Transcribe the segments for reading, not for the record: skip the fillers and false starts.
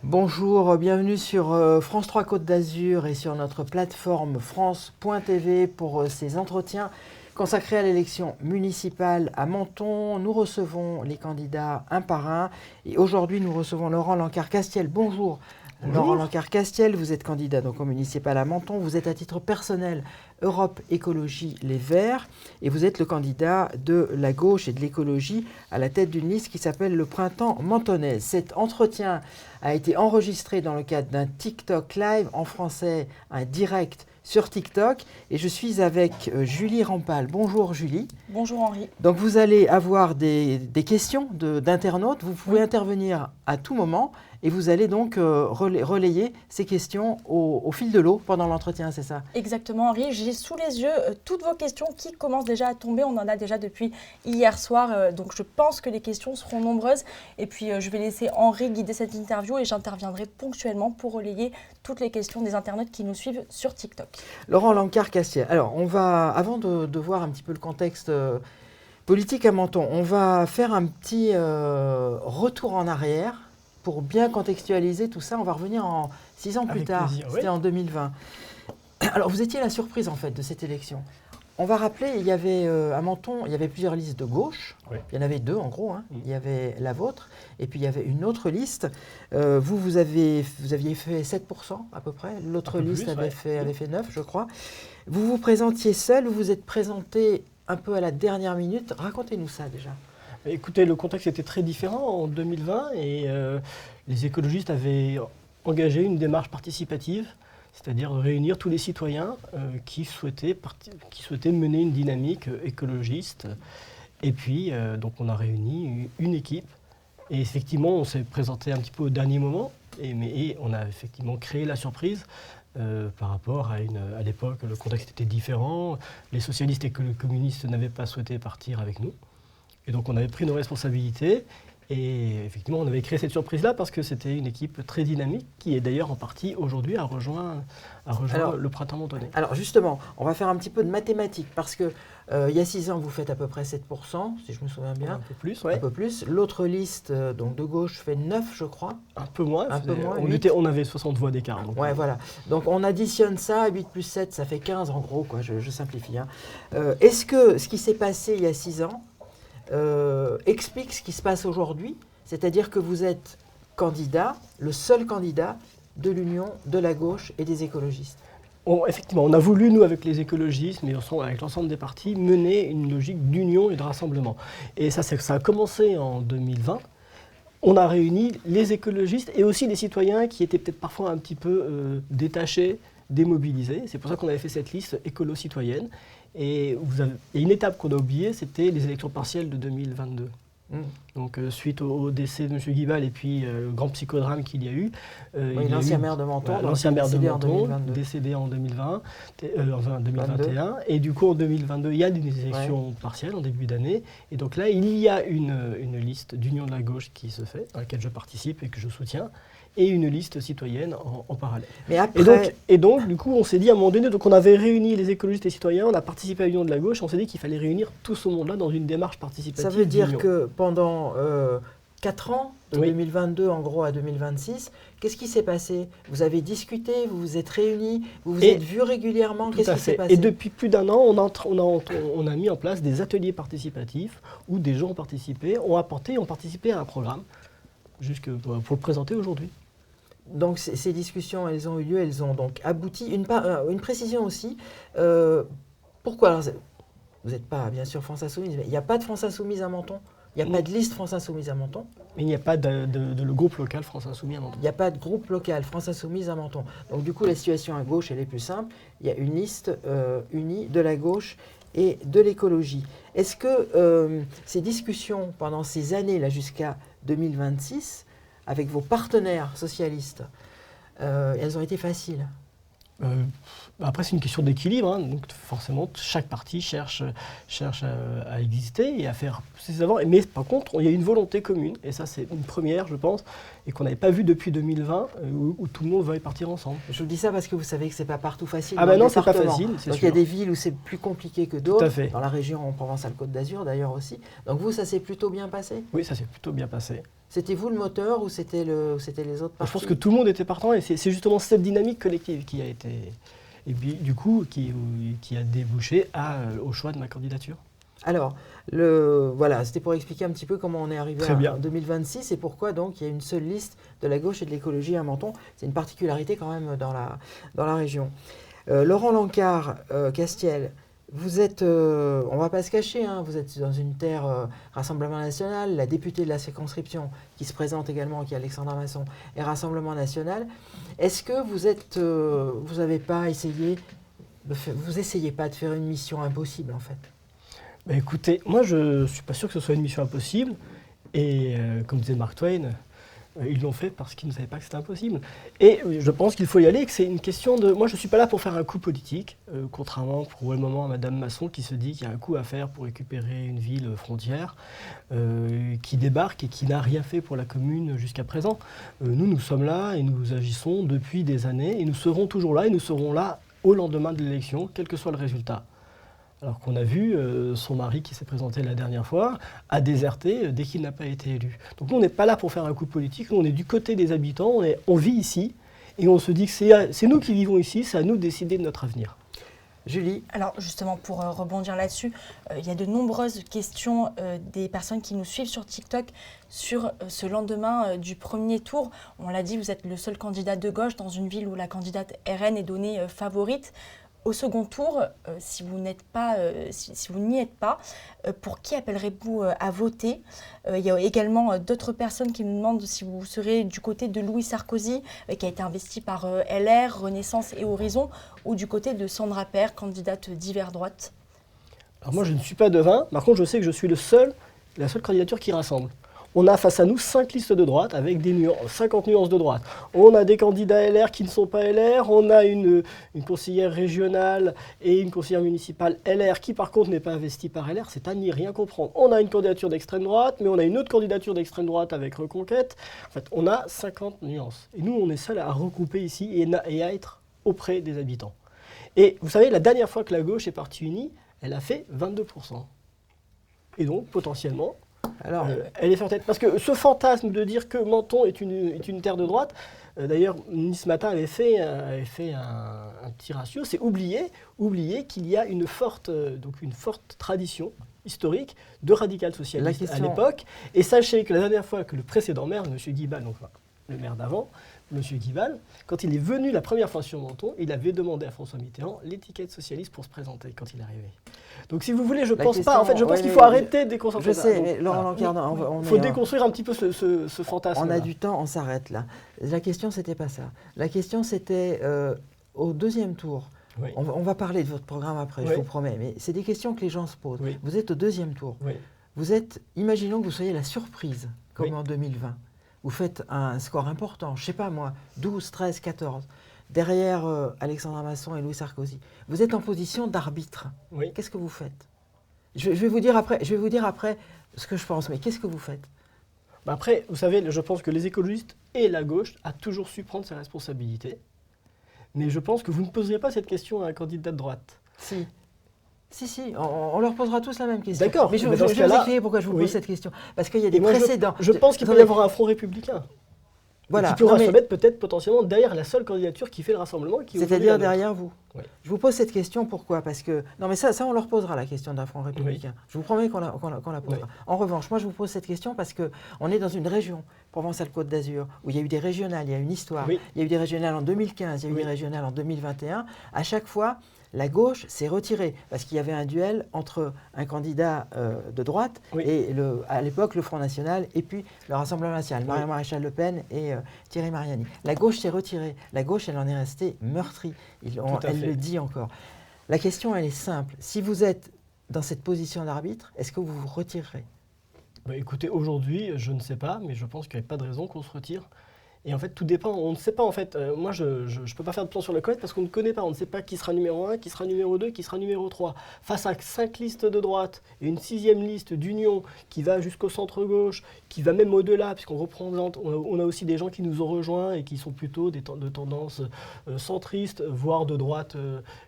Bonjour, bienvenue sur France 3 Côte d'Azur et sur notre plateforme France.tv pour ces entretiens consacrés à l'élection municipale à Menton. Nous recevons les candidats un par un et aujourd'hui nous recevons Laurent Lancard-Castiel. Bonjour. Bonjour. Laurent Lancard-Castiel, vous êtes candidat donc au municipal à Menton. Vous êtes à titre personnel Europe Écologie Les Verts et vous êtes le candidat de la gauche et de l'écologie à la tête d'une liste qui s'appelle le Printemps Mentonnais. Cet entretien a été enregistré dans le cadre d'un TikTok live en français, un direct sur TikTok et je suis avec Julie Rampal. Bonjour Julie. Bonjour Henri. Donc vous allez avoir des questions d'internautes, vous pouvez intervenir à tout moment et vous allez donc relayer ces questions au fil de l'eau pendant l'entretien, c'est ça? Exactement Henri, j'ai sous les yeux toutes vos questions qui commencent déjà à tomber, on en a déjà depuis hier soir, donc je pense que les questions seront nombreuses et puis je vais laisser Henri guider cette interview et j'interviendrai ponctuellement pour relayer toutes les questions des internautes qui nous suivent sur TikTok. Laurent Lancard-Castiel, alors on va, avant de voir un petit peu le contexte politique à Menton, on va faire un petit retour en arrière pour bien contextualiser tout ça. On va revenir 6 ans plus tard, c'était en 2020. Alors vous étiez la surprise en fait de cette élection. On va rappeler, il y avait à Menton, il y avait plusieurs listes de gauche. Oui. Il y en avait deux en gros. Il y avait la vôtre et puis il y avait une autre liste. Vous aviez fait 7% à peu près. L'autre liste avait fait 9, je crois. Vous vous présentiez seul, vous vous êtes présenté un peu à la dernière minute. Racontez-nous ça déjà. Écoutez, le contexte était très différent en 2020 et les écologistes avaient engagé une démarche participative, c'est-à-dire réunir tous les citoyens qui souhaitaient mener une dynamique écologiste. Et puis, donc on a réuni une équipe et effectivement, on s'est présenté un petit peu au dernier moment et on a effectivement créé la surprise. Par rapport à l'époque, le contexte était différent, les socialistes et les communistes n'avaient pas souhaité partir avec nous. Et donc on avait pris nos responsabilités et effectivement on avait créé cette surprise-là parce que c'était une équipe très dynamique qui est d'ailleurs en partie aujourd'hui à rejoindre le Printemps Mentonnais. Alors justement, on va faire un petit peu de mathématiques parce que il y a 6 ans vous faites à peu près 7%, si je me souviens bien. Un peu plus, oui. Un peu plus. L'autre liste donc de gauche fait 9 je crois. Un peu moins. On avait 60 voix d'écart. Ouais, voilà. Donc on additionne ça, 8 plus 7 ça fait 15 en gros, quoi. Je simplifie. Est-ce que ce qui s'est passé il y a 6 ans explique ce qui se passe aujourd'hui, c'est-à-dire que vous êtes candidat, le seul candidat de l'union de la gauche et des écologistes. Effectivement, on a voulu, nous, avec les écologistes, mais avec l'ensemble des partis, mener une logique d'union et de rassemblement. Et ça a commencé en 2020. On a réuni les écologistes et aussi les citoyens qui étaient peut-être parfois un petit peu détachés, démobilisés. C'est pour ça qu'on avait fait cette liste écolo-citoyenne. Et une étape qu'on a oubliée, c'était les élections partielles de 2022. Donc suite au décès de M. Guibal et puis le grand psychodrame qu'il y a eu. L'ancien maire de Menton, décédé en 2021. Et du coup en 2022, il y a des élections partielles en début d'année. Et donc là, il y a une liste d'union de la gauche qui se fait, à laquelle je participe et que je soutiens. Et une liste citoyenne en parallèle. Mais après... et donc, du coup, on s'est dit à un moment donné, donc on avait réuni les écologistes et les citoyens, on a participé à l'union de la gauche, on s'est dit qu'il fallait réunir tout ce monde-là dans une démarche participative. Ça veut dire que pendant 4 ans, de 2022 en gros à 2026, qu'est-ce qui s'est passé? Vous avez discuté, vous vous êtes réunis, vous vous êtes vus régulièrement, qu'est-ce qui s'est passé? Et depuis plus d'un an, on a mis en place des ateliers participatifs où des gens ont participé, ont participé à un programme, pour le présenter aujourd'hui. Donc ces discussions, elles ont eu lieu, elles ont donc abouti. Une précision aussi, pourquoi alors, vous n'êtes pas bien sûr France Insoumise, mais il n'y a pas de France Insoumise à Menton? Il n'y a pas de liste France Insoumise à Menton? Mais il n'y a pas de groupe local France Insoumise à Menton. Il n'y a pas de groupe local France Insoumise à Menton. Donc du coup, la situation à gauche, elle est plus simple. Il y a une liste unie de la gauche et de l'écologie. Est-ce que ces discussions pendant ces années là jusqu'à 2026, avec vos partenaires socialistes, elles ont été faciles? Après, c'est une question d'équilibre. Donc, forcément, chaque parti cherche à exister et à faire ses efforts. Mais par contre, il y a une volonté commune. Et ça, c'est une première, je pense, et qu'on n'avait pas vu depuis 2020, où tout le monde va y partir ensemble. Je vous dis ça parce que vous savez que ce n'est pas partout facile. Ah ben non, c'est pas facile, c'est sûr. Donc il y a des villes où c'est plus compliqué que d'autres. Dans la région Provence-Alpes-Côte d'Azur, d'ailleurs aussi. Donc vous, ça s'est plutôt bien passé? Oui, ça s'est plutôt bien passé. C'était vous le moteur ou c'était les autres partis? Je pense que tout le monde était partant et c'est justement cette dynamique collective qui a été, et puis du coup, qui a débouché au choix de ma candidature. Alors, voilà, c'était pour expliquer un petit peu comment on est arrivé Très bien. en 2026 et pourquoi donc il y a une seule liste de la gauche et de l'écologie à Menton. C'est une particularité quand même dans la région. Laurent Lancard, Castiel, vous êtes, on ne va pas se cacher, hein, vous êtes dans une terre Rassemblement National, la députée de la circonscription qui se présente également, qui est Alexandra Masson, est Rassemblement National. Est-ce que vous n'avez pas essayé, vous essayez pas de faire une mission impossible en fait? Bah, écoutez, moi je ne suis pas sûr que ce soit une mission impossible. Et comme disait Mark Twain, ils l'ont fait parce qu'ils ne savaient pas que c'était impossible. Et je pense qu'il faut y aller, et que c'est une question de... Moi je ne suis pas là pour faire un coup politique, contrairement pour le moment à Madame Masson qui se dit qu'il y a un coup à faire pour récupérer une ville frontière, qui débarque et qui n'a rien fait pour la commune jusqu'à présent. Nous sommes là et nous agissons depuis des années et nous serons toujours là et nous serons là au lendemain de l'élection, quel que soit le résultat. Alors qu'on a vu son mari qui s'est présenté la dernière fois a déserté dès qu'il n'a pas été élu. Donc nous, on n'est pas là pour faire un coup politique, nous on est du côté des habitants, on vit ici et on se dit que c'est nous qui vivons ici, c'est à nous de décider de notre avenir. Julie? Alors justement, pour rebondir là-dessus, il y a de nombreuses questions des personnes qui nous suivent sur TikTok sur ce lendemain du premier tour. On l'a dit, vous êtes le seul candidat de gauche dans une ville où la candidate RN est donnée favorite. Au second tour, si vous n'y êtes pas, pour qui appellerez-vous à voter? Il y a également d'autres personnes qui nous demandent si vous serez du côté de Louis Sarkozy, qui a été investi par LR, Renaissance et Horizon, ou du côté de Sandra Peire, candidate d'hiver droite. Alors moi, je ne suis pas devin. Par contre, je sais que je suis la seule candidature qui rassemble. On a face à nous 5 listes de droite avec 50 nuances de droite. On a des candidats LR qui ne sont pas LR, on a une conseillère régionale et une conseillère municipale LR qui par contre n'est pas investie par LR, c'est à n'y rien comprendre. On a une candidature d'extrême droite, mais on a une autre candidature d'extrême droite avec Reconquête. En fait, on a 50 nuances. Et nous, on est seuls à regrouper ici et à être auprès des habitants. Et vous savez, la dernière fois que la gauche est partie unie, elle a fait 22%. Et donc, potentiellement, alors, elle est sur tête. Parce que ce fantasme de dire que Menton est une terre de droite, d'ailleurs, Nice ce matin avait fait un petit ratio, c'est oublier qu'il y a une forte tradition historique de radical socialiste à l'époque. Et sachez que la dernière fois que le précédent maire, M. Guibal, donc le maire d'avant, M. Guibal, quand il est venu la première fois sur Menton, il avait demandé à François Mitterrand l'étiquette socialiste pour se présenter quand il est arrivé. Donc si vous voulez, je pense pas. En fait, je pense qu'il faut arrêter de déconcentrer. Je sais, mais Laurent Lancard, il faut déconstruire un petit peu ce fantasme. On a du temps, on s'arrête là. La question, c'était pas ça. La question, c'était au deuxième tour. Oui. On va parler de votre programme après, je vous promets. Mais c'est des questions que les gens se posent. Oui. Vous êtes au deuxième tour. Oui. Imaginons que vous soyez la surprise, comme en 2020. Vous faites un score important, je ne sais pas moi, 12, 13, 14, derrière Alexandra Masson et Louis Sarkozy. Vous êtes en position d'arbitre. Oui. Qu'est-ce que vous faites? je vais vous dire après ce que je pense, mais qu'est-ce que vous faites? Après, vous savez, je pense que les écologistes et la gauche a toujours su prendre ses responsabilités. Mais je pense que vous ne poserez pas cette question à un candidat de droite. Si, on leur posera tous la même question. D'accord. Mais je vais vous expliquer pourquoi je vous pose cette question. Parce qu'il y a des précédents. Je pense qu'il peut y avoir un front républicain. Voilà. Qui pourra se mettre peut-être potentiellement derrière la seule candidature qui fait le rassemblement. C'est-à-dire derrière vous. Oui. Je vous pose cette question, pourquoi? Parce que... Non mais ça on leur posera la question d'un front républicain. Oui. Je vous promets qu'on la posera. Oui. En revanche, moi je vous pose cette question parce qu'on est dans une région, Provence-Alpes-Côte d'Azur, où il y a eu des régionales, il y a une histoire. Oui. Il y a eu des régionales en 2015, il y a eu des régionales en 2021. À chaque fois, la gauche s'est retirée parce qu'il y avait un duel entre un candidat de droite et à l'époque le Front National et puis le Rassemblement National, Marion Maréchal Le Pen et Thierry Mariani. La gauche s'est retirée. La gauche, elle en est restée meurtrie. Elle le dit encore. La question, elle est simple. Si vous êtes dans cette position d'arbitre, est-ce que vous vous retirerez? Écoutez, aujourd'hui, je ne sais pas, mais je pense qu'il n'y a pas de raison qu'on se retire. Et en fait, tout dépend. On ne sait pas, en fait. Moi, je ne peux pas faire de plan sur le Koweït parce qu'on ne connaît pas. On ne sait pas qui sera numéro 1, qui sera numéro 2, qui sera numéro 3. Face à 5 listes de droite et une 6e liste d'union qui va jusqu'au centre-gauche, qui va même au-delà, puisqu'on représente, on a aussi des gens qui nous ont rejoints et qui sont plutôt de tendance centriste, voire de droite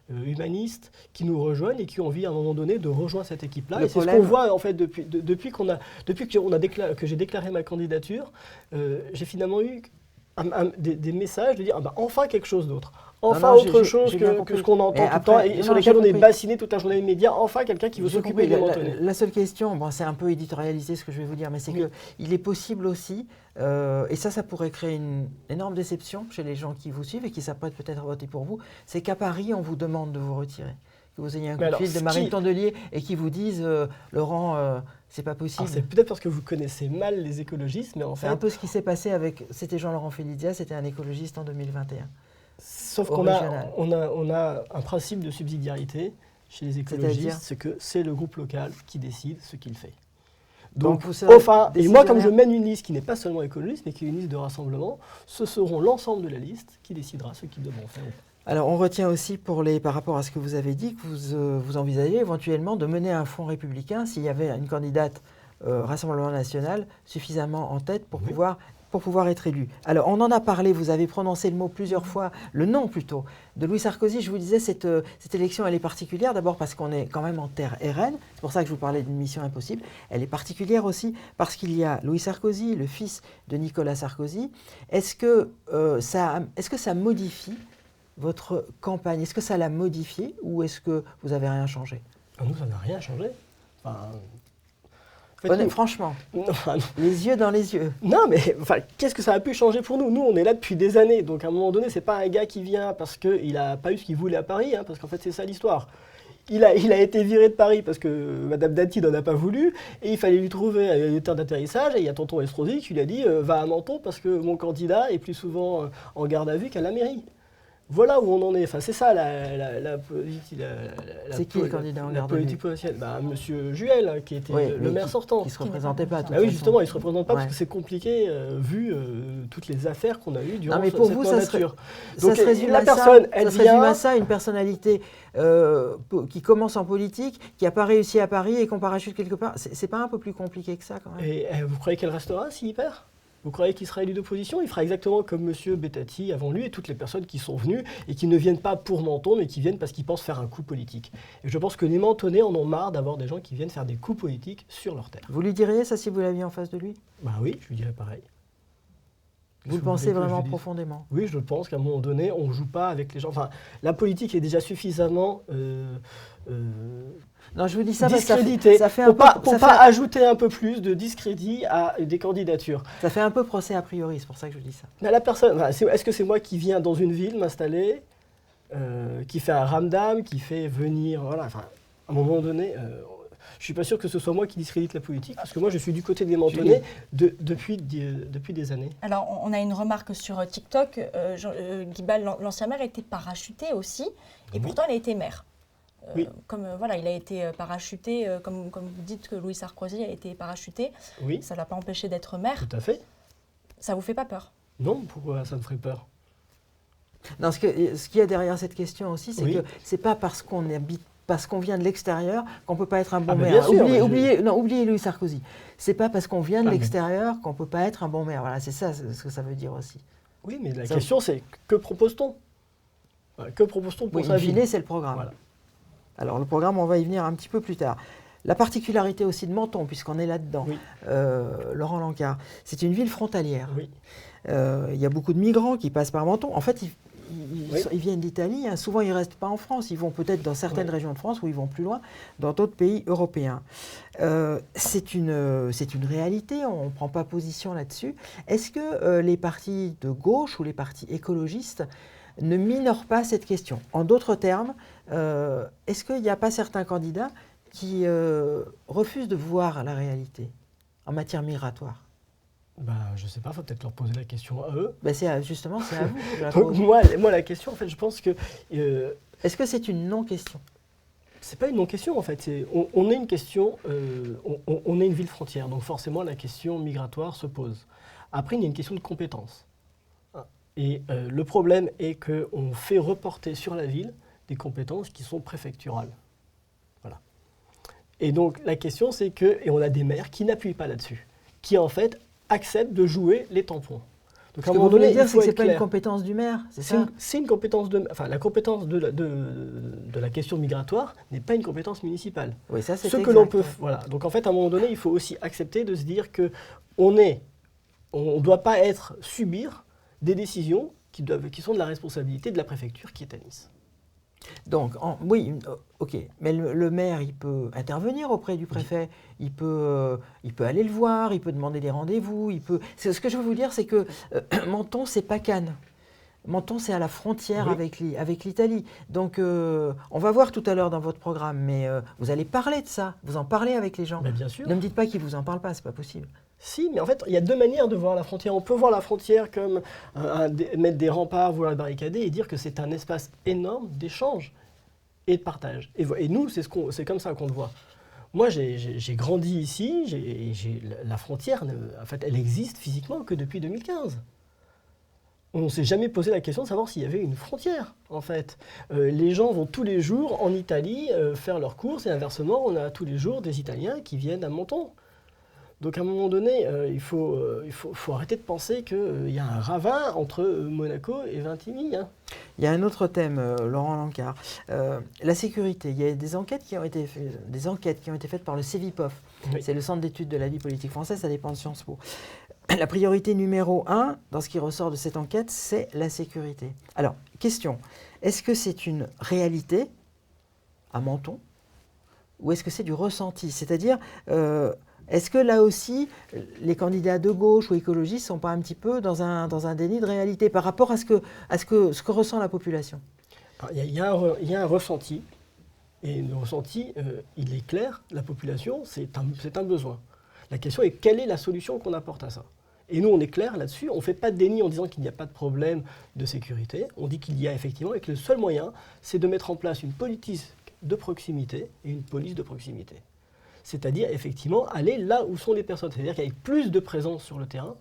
humaniste, qui nous rejoignent et qui ont envie, à un moment donné, de rejoindre cette équipe-là. Et c'est ce qu'on voit, en fait, depuis que j'ai déclaré ma candidature, j'ai finalement eu des messages de dire enfin quelque chose d'autre. Enfin autre chose que ce qu'on entend tout le temps et sur lesquels on est bassiné toute la journée des médias. Enfin quelqu'un qui veut s'occuper des Mentonnais. La seule question, bon, c'est un peu éditorialisé ce que je vais vous dire, mais c'est qu'il est possible aussi, et ça pourrait créer une énorme déception chez les gens qui vous suivent et qui s'apprêtent peut-être à voter pour vous, c'est qu'à Paris, on vous demande de vous retirer. Que vous ayez un coup de fil de Marine Tondelier et qui vous disent Laurent, c'est pas possible. C'est peut-être parce que vous connaissez mal les écologistes, mais en fait... C'est un peu ce qui s'est passé c'était Jean-Laurent Félidia, c'était un écologiste en 2021. Sauf qu'on a un principe de subsidiarité chez les écologistes, c'est que c'est le groupe local qui décide ce qu'il fait. Donc et moi, comme je mène une liste qui n'est pas seulement écologiste, mais qui est une liste de rassemblement, ce seront l'ensemble de la liste qui décidera ce qu'ils devront faire. Alors, on retient aussi, par rapport à ce que vous avez dit, que vous envisagez éventuellement de mener un front républicain s'il y avait une candidate Rassemblement National suffisamment en tête pour pouvoir être élue. Alors, on en a parlé, vous avez prononcé le mot plusieurs fois, le nom plutôt, de Louis Sarkozy. Je vous disais, cette élection, elle est particulière, d'abord parce qu'on est quand même en terre RN, c'est pour ça que je vous parlais d'une mission impossible. Elle est particulière aussi parce qu'il y a Louis Sarkozy, le fils de Nicolas Sarkozy. Est-ce que ça modifie votre campagne? Est-ce que ça l'a modifié ou est-ce que vous n'avez rien changé? Nous, ça n'a rien changé. Franchement, les yeux dans les yeux. Non, mais qu'est-ce que ça a pu changer pour nous? Nous, on est là depuis des années. Donc, à un moment donné, c'est pas un gars qui vient parce qu'il n'a pas eu ce qu'il voulait à Paris, parce qu'en fait, c'est ça l'histoire. Il a été viré de Paris parce que Madame Dati n'en a pas voulu et il fallait lui trouver un terre d'atterrissage. Et il y a tonton Estrosi qui lui a dit va à Menton parce que mon candidat est plus souvent en garde à vue qu'à la mairie. Voilà où on en est. Enfin, c'est ça la politique. C'est qui le candidat en garde à vue? La politique potentielle. Monsieur Juel, qui était le maire sortant. Qui ne se représentait pas. Oui, justement, il ne se représente pas parce que c'est compliqué vu toutes les affaires qu'on a eues durant cette mandature. Donc, ça se résume à ça, une personnalité qui commence en politique, qui n'a pas réussi à Paris et qu'on parachute quelque part. C'est pas un peu plus compliqué que ça quand même? Et vous croyez qu'elle restera s'il perd? Vous croyez qu'il sera élu d'opposition? Il fera exactement comme M. Bettati avant lui et toutes les personnes qui sont venues et qui ne viennent pas pour Menton, mais qui viennent parce qu'ils pensent faire un coup politique. Et je pense que les Mentonnais en ont marre d'avoir des gens qui viennent faire des coups politiques sur leur terre. Vous lui diriez ça si vous l'aviez en face de lui? Oui, je lui dirais pareil. Vous le pensez vraiment profondément? Oui, je pense qu'à un moment donné, on ne joue pas avec les gens. Enfin, la politique est déjà suffisamment... non, je vous dis ça discrédité, ça fait pour pas ajouter un peu plus de discrédit à des candidatures. Ça fait un peu procès a priori, c'est pour ça que je dis ça. Mais la personne, est-ce que c'est moi qui viens dans une ville m'installer, qui fait un ramdam, qui fait venir, voilà, enfin, à un moment donné, je suis pas sûr que ce soit moi qui discrédite la politique, parce que moi je suis du côté des Mentonnais depuis des années. Alors on a une remarque sur TikTok, Guibal, l'ancien maire, a été parachuté aussi, et pourtant il a été maire. Oui. Il a été parachuté, comme vous dites que Louis Sarkozy a été parachuté. Oui. Ça ne l'a pas empêché d'être maire. Tout à fait. Ça vous fait pas peur? Non, pourquoi ça me ferait peur? Non, ce qu'il y a derrière cette question aussi, c'est que c'est pas parce qu'on vient de l'extérieur qu'on ne peut pas être un bon maire. Oubliez Louis Sarkozy. C'est pas parce qu'on vient de l'extérieur qu'on ne peut pas être un bon maire. Voilà, c'est ça ce que ça veut dire aussi. Oui, mais la question c'est que propose-t-on? Que propose-t-on pour sa ville? C'est le programme. Voilà. Alors le programme, on va y venir un petit peu plus tard. La particularité aussi de Menton, puisqu'on est là-dedans, Laurent Lancard, c'est une ville frontalière. Oui. Il y a beaucoup de migrants qui passent par Menton. En fait, ils viennent d'Italie. Souvent, ils ne restent pas en France. Ils vont peut-être dans certaines régions de France ou ils vont plus loin, dans d'autres pays européens. C'est une réalité. On ne prend pas position là-dessus. Est-ce que les partis de gauche ou les partis écologistes ne minorent pas cette question? En d'autres termes, est-ce qu'il n'y a pas certains candidats qui refusent de voir la réalité en matière migratoire? Je ne sais pas, il faut peut-être leur poser la question à eux. Justement, c'est à vous. moi, la question, en fait, je pense que... Est-ce que c'est une non-question? C'est pas une non-question, en fait. On est une question, on est une ville frontière, donc forcément, la question migratoire se pose. Après, il y a une question de compétence. Et le problème est qu'on fait reporter sur la ville des compétences qui sont préfecturales. Voilà. Et donc la question c'est que, et on a des maires qui n'appuient pas là-dessus, qui en fait acceptent de jouer les tampons. Donc Ce que vous voulez dire, c'est que ce n'est pas une compétence du maire, c'est ça? C'est une compétence enfin la compétence de la question migratoire n'est pas une compétence municipale. Oui, ça c'est Ce exact. que l'on peut, voilà. Donc en fait, à un moment donné, il faut aussi accepter de se dire que on ne doit pas subir des décisions qui sont de la responsabilité de la préfecture qui est à Nice. Donc, oui, ok, mais le maire, il peut intervenir auprès du préfet, il peut aller le voir, il peut demander des rendez-vous, Ce que je veux vous dire, c'est que Menton, c'est pas Cannes. Menton, c'est à la frontière avec l'Italie. Donc, on va voir tout à l'heure dans votre programme, mais vous allez parler de ça, vous en parlez avec les gens. Mais bien sûr. Ne me dites pas qu'ils vous en parlent pas, c'est pas possible. Si, mais en fait, il y a deux manières de voir la frontière. On peut voir la frontière comme mettre des remparts, vouloir la barricader et dire que c'est un espace énorme d'échange et de partage. Et nous, c'est comme ça qu'on le voit. Moi, j'ai grandi ici, la frontière, en fait, elle existe physiquement que depuis 2015. On ne s'est jamais posé la question de savoir s'il y avait une frontière, en fait. Les gens vont tous les jours en Italie faire leurs courses et inversement, on a tous les jours des Italiens qui viennent à Menton. Donc à un moment donné, il faut arrêter de penser qu'il y a un ravin entre Monaco et Vintimille. Hein. Il y a un autre thème, Laurent Lancard. La sécurité. Il y a des enquêtes qui ont été faites par le CEVIPOF. Oui. C'est le Centre d'études de la vie politique française, ça dépend de Sciences Po. La priorité numéro 1, dans ce qui ressort de cette enquête, c'est la sécurité. Alors, question, est-ce que c'est une réalité à Menton ou est-ce que c'est du ressenti? C'est-à-dire, est-ce que là aussi, les candidats de gauche ou écologistes ne sont pas un petit peu dans un déni de réalité par rapport à ce que ressent la population? Il y a un ressenti, et le ressenti, il est clair, la population, c'est un besoin. La question est quelle est la solution qu'on apporte à ça? Et nous, on est clair là-dessus, on ne fait pas de déni en disant qu'il n'y a pas de problème de sécurité, on dit qu'il y a effectivement, et que le seul moyen, c'est de mettre en place une politique de proximité et une police de proximité. C'est-à-dire, effectivement, aller là où sont les personnes. C'est-à-dire qu'avec plus de présence sur le terrain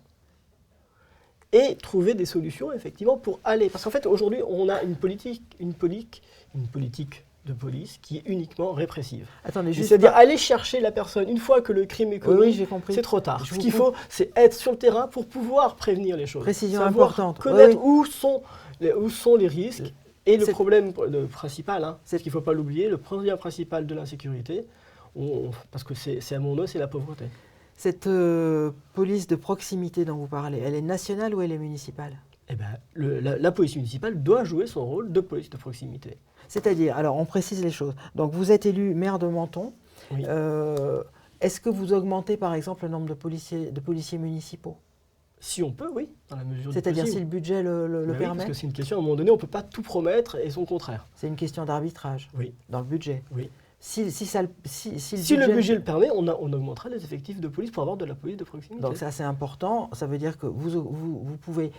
et trouver des solutions, effectivement, pour aller. Parce qu'en fait, aujourd'hui, on a une politique de police qui est uniquement répressive. Attendez, c'est-à-dire aller chercher la personne une fois que le crime est commis, j'ai compris. C'est trop tard. Ce qu'il faut, c'est être sur le terrain pour pouvoir prévenir les choses. Précision importante. Connaître où sont les risques. Et le problème principal, c'est qu'il ne faut pas l'oublier, le problème principal de l'insécurité, parce que c'est à mon nom, c'est la pauvreté. Cette police de proximité dont vous parlez, elle est nationale ou elle est municipale? Eh ben, la police municipale doit jouer son rôle de police de proximité. C'est-à-dire, alors on précise les choses. Donc vous êtes élu maire de Menton. Oui. Est-ce que vous augmentez par exemple le nombre de policiers municipaux? Si on peut, oui, dans la mesure du possible. C'est-à-dire si le budget le permet? Oui, parce que c'est une question, à un moment donné, on ne peut pas tout promettre et son contraire. C'est une question d'arbitrage dans le budget. Oui. Si le budget le permet, on augmentera les effectifs de police pour avoir de la police de proximité. Donc ça c'est important, ça veut dire que vous pouvez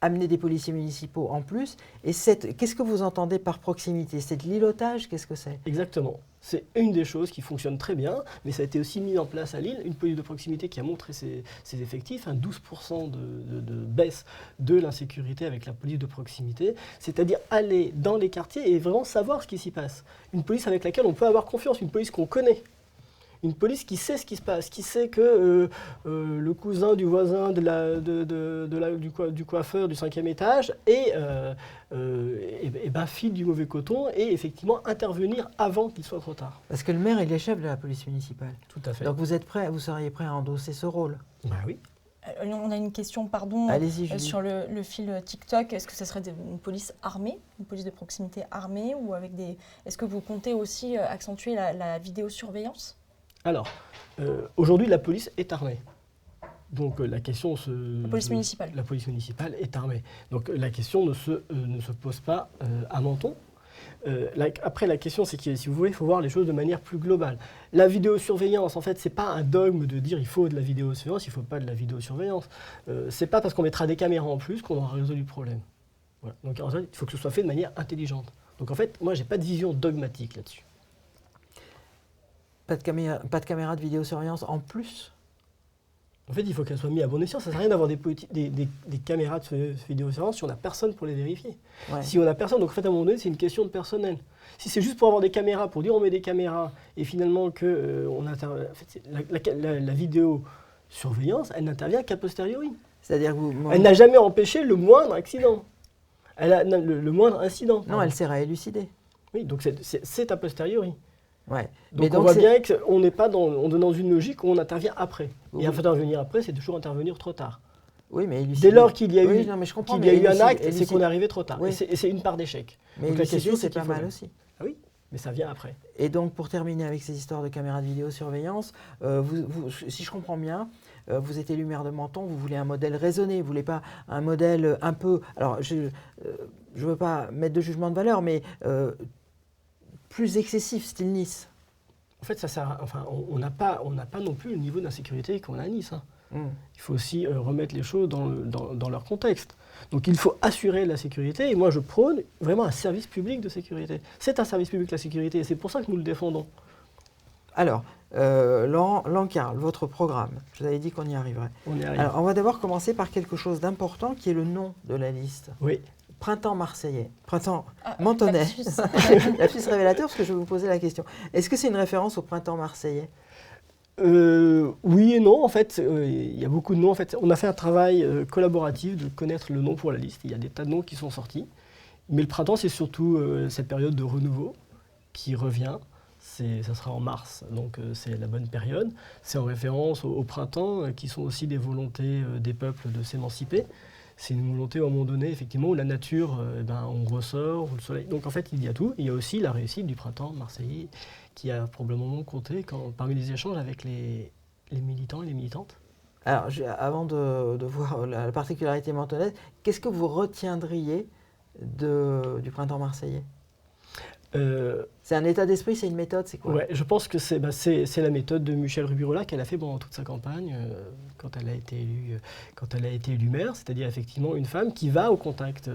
amener des policiers municipaux en plus. Et qu'est-ce que vous entendez par proximité? C'est de l'îlotage? Qu'est-ce que c'est? Exactement. C'est une des choses qui fonctionne très bien, mais ça a été aussi mis en place à Lille, une police de proximité qui a montré ses effectifs, 12% de baisse de l'insécurité avec la police de proximité, c'est-à-dire aller dans les quartiers et vraiment savoir ce qui s'y passe. Une police avec laquelle on peut avoir confiance, une police qu'on connaît. Une police qui sait ce qui se passe, qui sait que le cousin du voisin du coiffeur du 5e étage file du mauvais coton et effectivement intervenir avant qu'il soit trop tard. Parce que le maire, il est chef de la police municipale. Tout à fait. Donc vous seriez prêt à endosser ce rôle? Ben oui. On a une question, sur le fil TikTok. Est-ce que ce serait une police armée, une police de proximité armée ou avec des... Est-ce que vous comptez aussi accentuer la vidéosurveillance? Alors, aujourd'hui, la police est armée. Donc la question La police municipale. La police municipale est armée. Donc la question ne se pose pas à Menton. Après, la question, c'est que si vous voulez, il faut voir les choses de manière plus globale. La vidéosurveillance, en fait, c'est pas un dogme de dire il faut de la vidéosurveillance, il faut pas de la vidéosurveillance. C'est pas parce qu'on mettra des caméras en plus qu'on aura résolu le problème. Voilà. Donc en fait, il faut que ce soit fait de manière intelligente. Donc en fait, moi, j'ai pas de vision dogmatique là-dessus. Pas de caméra de vidéosurveillance en plus? En fait, il faut qu'elle soit mise à bon escient. Ça ne sert à rien d'avoir des caméras de vidéosurveillance si on n'a personne pour les vérifier. Ouais. Si on n'a personne, donc en fait, à un moment donné, c'est une question de personnel. Si c'est juste pour avoir des caméras, pour dire on met des caméras, et finalement que la vidéosurveillance, elle n'intervient qu'a posteriori. C'est-à-dire que Elle n'a jamais empêché le moindre accident. Elle a le moindre incident. Non, elle sert à élucider. Oui, donc c'est a posteriori. Ouais. Donc on voit bien qu'on n'est pas on est dans une logique où on intervient après. Oui. Et intervenir après, c'est toujours intervenir trop tard. Oui, mais élucider. Dès lors qu'il y a eu, non, mais je comprends, qu'il y a eu un acte, élucider. c'est qu'on est arrivé trop tard. Oui. Et c'est une part d'échec. Mais donc la élucider, question, c'est qu'il pas faut- mal aussi. Ah oui, mais ça vient après. Et donc, pour terminer avec ces histoires de caméras de vidéosurveillance, si je comprends bien, vous êtes élu maire de Menton, vous voulez un modèle raisonné, vous ne voulez pas un modèle un peu... Alors, je ne veux pas mettre de jugement de valeur, mais plus excessif, style Nice. En fait, ça sert. On n'a pas non plus le niveau d'insécurité qu'on a à Nice. Hein. Il faut aussi remettre les choses dans leur contexte. Donc il faut assurer la sécurité, et moi je prône vraiment un service public de sécurité. C'est un service public la sécurité, et c'est pour ça que nous le défendons. Alors, Laurent Carle, votre programme, je vous avais dit qu'on y arriverait. On y arrive. Alors, on va d'abord commencer par quelque chose d'important qui est le nom de la liste. Oui. Printemps marseillais, printemps mentonais. Lapsus révélateur, parce que je vais vous poser la question. Est-ce que c'est une référence au printemps marseillais ? Oui et non, en fait, il y a beaucoup de noms. En fait, on a fait un travail collaboratif de connaître le nom pour la liste. Il y a des tas de noms qui sont sortis. Mais le printemps, c'est surtout cette période de renouveau qui revient. Ça sera en mars, donc c'est la bonne période. C'est en référence au printemps, qui sont aussi des volontés des peuples de s'émanciper. C'est une volonté à un moment donné, effectivement, où la nature, on ressort, où le soleil... Donc en fait, il y a tout. Il y a aussi la réussite du printemps marseillais, qui a probablement compté parmi les échanges avec les militants et les militantes. Alors, avant de voir la particularité mentonnaise, qu'est-ce que vous retiendriez du printemps marseillais ? C'est un état d'esprit, c'est une méthode, c'est quoi ? Ouais, je pense que c'est la méthode de Michèle Rubirola qu'elle a fait pendant toute sa campagne, quand elle a été élue maire, c'est-à-dire effectivement une femme qui va au contact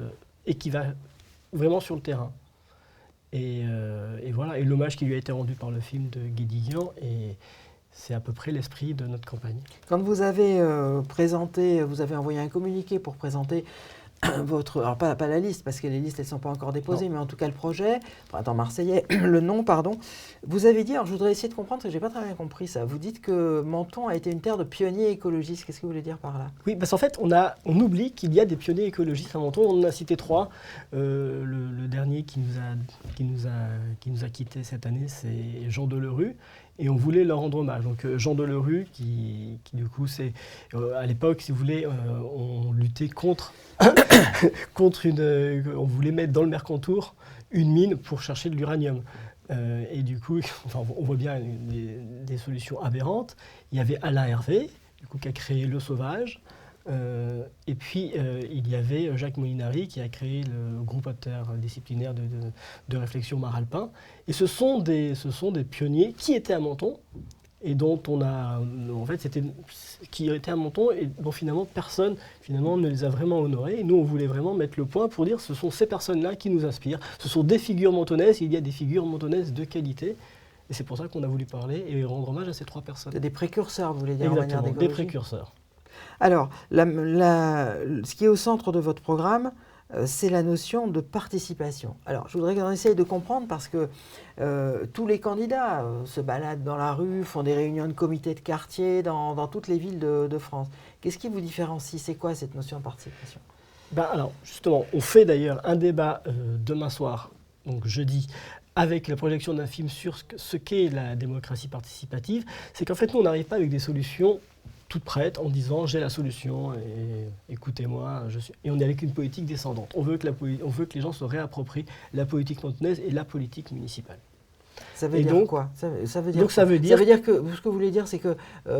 et qui va vraiment sur le terrain. Et voilà, et l'hommage qui lui a été rendu par le film de Guédiguian, et c'est à peu près l'esprit de notre campagne. Quand vous avez vous avez envoyé un communiqué pour présenter alors pas la liste, parce que les listes, elles ne sont pas encore déposées, mais en tout cas le projet, printemps marseillais, le nom, pardon. Vous avez dit, alors je voudrais essayer de comprendre, parce que je n'ai pas très bien compris ça, vous dites que Menton a été une terre de pionniers écologistes. Qu'est-ce que vous voulez dire par là ? Oui, parce qu'en fait, on oublie qu'il y a des pionniers écologistes à Menton. On en a cité 3. Le dernier qui nous a quittés cette année, c'est Jean Delerue. Et on voulait leur rendre hommage. Donc Jean Delerue, qui du coup, c'est à l'époque, si vous voulez, on luttait contre on voulait mettre dans le Mercantour une mine pour chercher de l'uranium. Et du coup, on voit bien des solutions aberrantes. Il y avait Alain Hervé, du coup, qui a créé Le Sauvage. Et puis, il y avait Jacques Molinari qui a créé le groupe interdisciplinaire de réflexion Mar-Alpin. Et ce sont des pionniers qui étaient à Menton et dont qui étaient à Menton et dont finalement personne ne les a vraiment honorés. Et nous, on voulait vraiment mettre le point pour dire que ce sont ces personnes-là qui nous inspirent. Ce sont des figures mentonnaises, il y a des figures mentonnaises de qualité. Et c'est pour ça qu'on a voulu parler et rendre hommage à ces 3 personnes. C'est des précurseurs, vous voulez dire, Exactement, en manière d'écologie. des précurseurs. Alors, ce qui est au centre de votre programme, c'est la notion de participation. Alors, je voudrais qu'on essaye de comprendre parce que tous les candidats se baladent dans la rue, font des réunions de comités de quartier dans toutes les villes de France. Qu'est-ce qui vous différencie ? C'est quoi cette notion de participation ? Alors, justement, on fait d'ailleurs un débat demain soir, donc jeudi, avec la projection d'un film sur ce qu'est la démocratie participative. C'est qu'en fait, nous, on n'arrive pas avec des solutions toute prête en disant j'ai la solution et écoutez-moi, et on est avec une politique descendante. On veut que les gens se réapproprient la politique mentonnaise et la politique municipale. Ça veut dire quoi ? Ça veut dire que ce que vous voulez dire, c'est que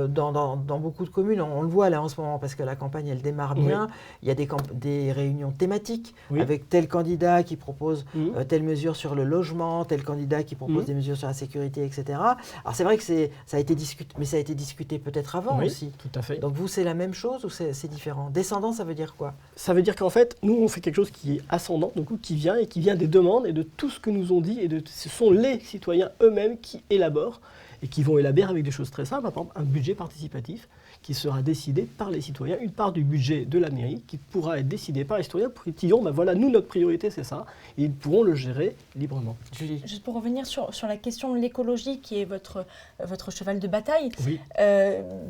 dans beaucoup de communes, on le voit là en ce moment, parce que la campagne, elle démarre bien, il y a des réunions thématiques avec tel candidat qui propose telle mesure sur le logement, tel candidat qui propose des mesures sur la sécurité, etc. Alors c'est vrai que ça a été discuté, mais ça a été discuté peut-être avant aussi. Tout à fait. Donc vous, c'est la même chose ou c'est différent ? Descendant, ça veut dire quoi ? Ça veut dire qu'en fait, nous, on fait quelque chose qui est ascendant, donc qui vient des demandes et de tout ce que nous ont dit, et ce sont les citoyens eux-mêmes qui élaborent. et qui vont élaborer avec des choses très simples, par exemple un budget participatif qui sera décidé par les citoyens, une part du budget de la mairie qui pourra être décidée par les citoyens pour qu'ils diront, voilà, nous, notre priorité, c'est ça, et ils pourront le gérer librement. Julie. Juste pour revenir sur la question de l'écologie, qui est votre cheval de bataille, Oui.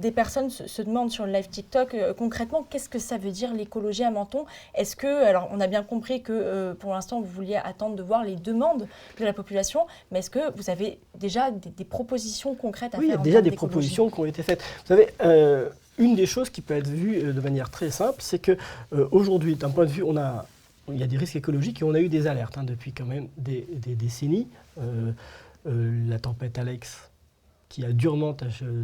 des personnes se demandent sur le live TikTok, concrètement, qu'est-ce que ça veut dire l'écologie à Menton? Est-ce que, alors on a bien compris que pour l'instant, vous vouliez attendre de voir les demandes de la population, mais est-ce que vous avez déjà des propositions concrètes à Oui, il y faire a en déjà termes des d'écologie? propositions qui ont été faites. Vous savez, une des choses qui peut être vue de manière très simple, c'est qu'aujourd'hui, d'un point de vue, il y a des risques écologiques et on a eu des alertes depuis quand même des décennies. La tempête Alex, qui a durement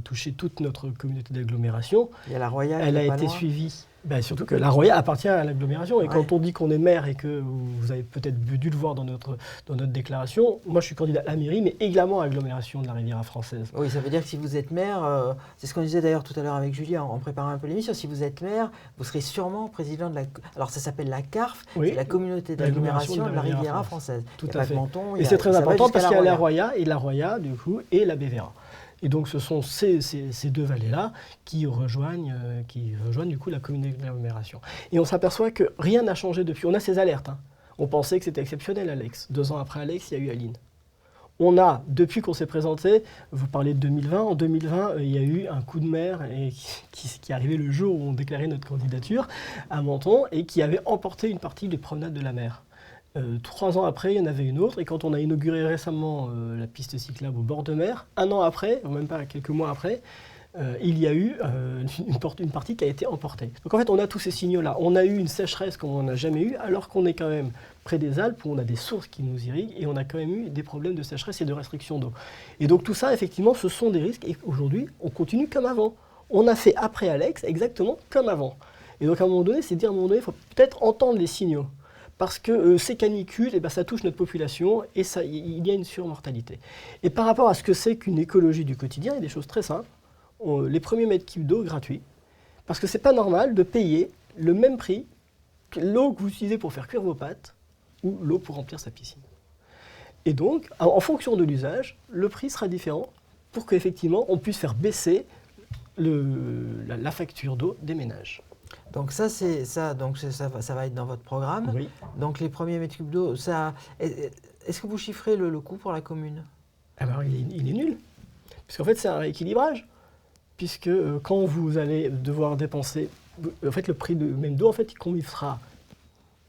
touché toute notre communauté d'agglomération, Il y a la Royale. elle a qui est pas été loin. suivie. Surtout que la Roya appartient à l'agglomération. Et Ouais. quand on dit qu'on est maire et que vous avez peut-être dû le voir dans notre déclaration, moi je suis candidat à la mairie, mais également à l'agglomération de la Riviera française. Oui, ça veut dire que si vous êtes maire, c'est ce qu'on disait d'ailleurs tout à l'heure avec Julie en préparant un peu l'émission, si vous êtes maire, vous serez sûrement président de la... Alors ça s'appelle la CARF, Oui. c'est la communauté d'agglomération de la Riviera française. Tout Il y a à pas fait. que Menton, Et c'est très ça va important jusqu'à parce qu'il y a la Roya. Roya et la Roya, du coup, et la Bévéra. Et donc ce sont ces deux vallées-là qui rejoignent du coup la communauté d'agglomération. Et on s'aperçoit que rien n'a changé depuis. On a ces alertes. On pensait que c'était exceptionnel, Alex. 2 ans après Alex, il y a eu Aline. On a, depuis qu'on s'est présenté, vous parlez de 2020, en 2020, il y a eu un coup de mer qui est arrivé le jour où on déclarait notre candidature à Menton et qui avait emporté une partie des promenades de la mer. 3 ans après, il y en avait une autre, et quand on a inauguré récemment la piste cyclable au bord de mer, 1 an après, ou même pas quelques mois après, il y a eu une partie qui a été emportée. Donc en fait, on a tous ces signaux-là. On a eu une sécheresse comme on n'a jamais eu, alors qu'on est quand même près des Alpes, où on a des sources qui nous irriguent, et on a quand même eu des problèmes de sécheresse et de restriction d'eau. Et donc tout ça, effectivement, ce sont des risques, et aujourd'hui, on continue comme avant. On a fait après Alex exactement comme avant. Et donc à un moment donné, c'est dire à un moment donné, il faut peut-être entendre les signaux. Parce que ces canicules, ça touche notre population et il y a une surmortalité. Et par rapport à ce que c'est qu'une écologie du quotidien, il y a des choses très simples. Les premiers mètres cubes d'eau gratuits. Parce que ce n'est pas normal de payer le même prix que l'eau que vous utilisez pour faire cuire vos pâtes ou l'eau pour remplir sa piscine. Et donc, en fonction de l'usage, le prix sera différent pour qu'effectivement on puisse faire baisser la facture d'eau des ménages. Donc ça va être dans votre programme. Oui. Donc les premiers mètres cubes d'eau, est-ce que vous chiffrez le coût pour la commune? Alors il est nul. Parce qu'en fait, c'est un rééquilibrage. Puisque quand vous allez devoir dépenser, en fait, le prix même d'eau, en fait, comme il sera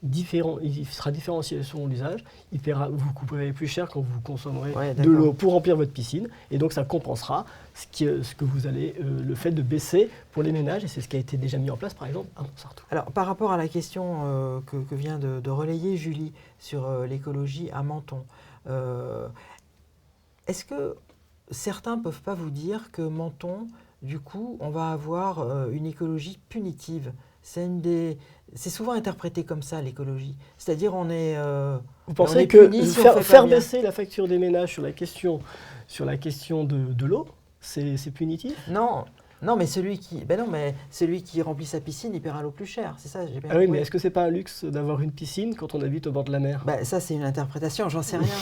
différencié selon l'usage, vous coûterez plus cher quand vous consommerez de l'eau pour remplir votre piscine, et donc ça compensera ce que vous allez, le fait de baisser pour les ménages, et c'est ce qui a été déjà mis en place, par exemple, à Montsartou. Alors, par rapport à la question que vient de relayer Julie sur l'écologie à Menton, est-ce que certains ne peuvent pas vous dire que Menton, du coup, on va avoir une écologie punitive? C'est souvent interprété comme ça, l'écologie. C'est-à-dire, vous pensez que puni si faire baisser la facture des ménages sur la question de l'eau, c'est punitif? Non, mais celui qui remplit sa piscine, il paiera l'eau plus chère. C'est ça, j'ai bien Ah oui, compris. mais est-ce que c'est pas un luxe d'avoir une piscine quand on habite au bord de la mer? Ça, c'est une interprétation, j'en sais rien.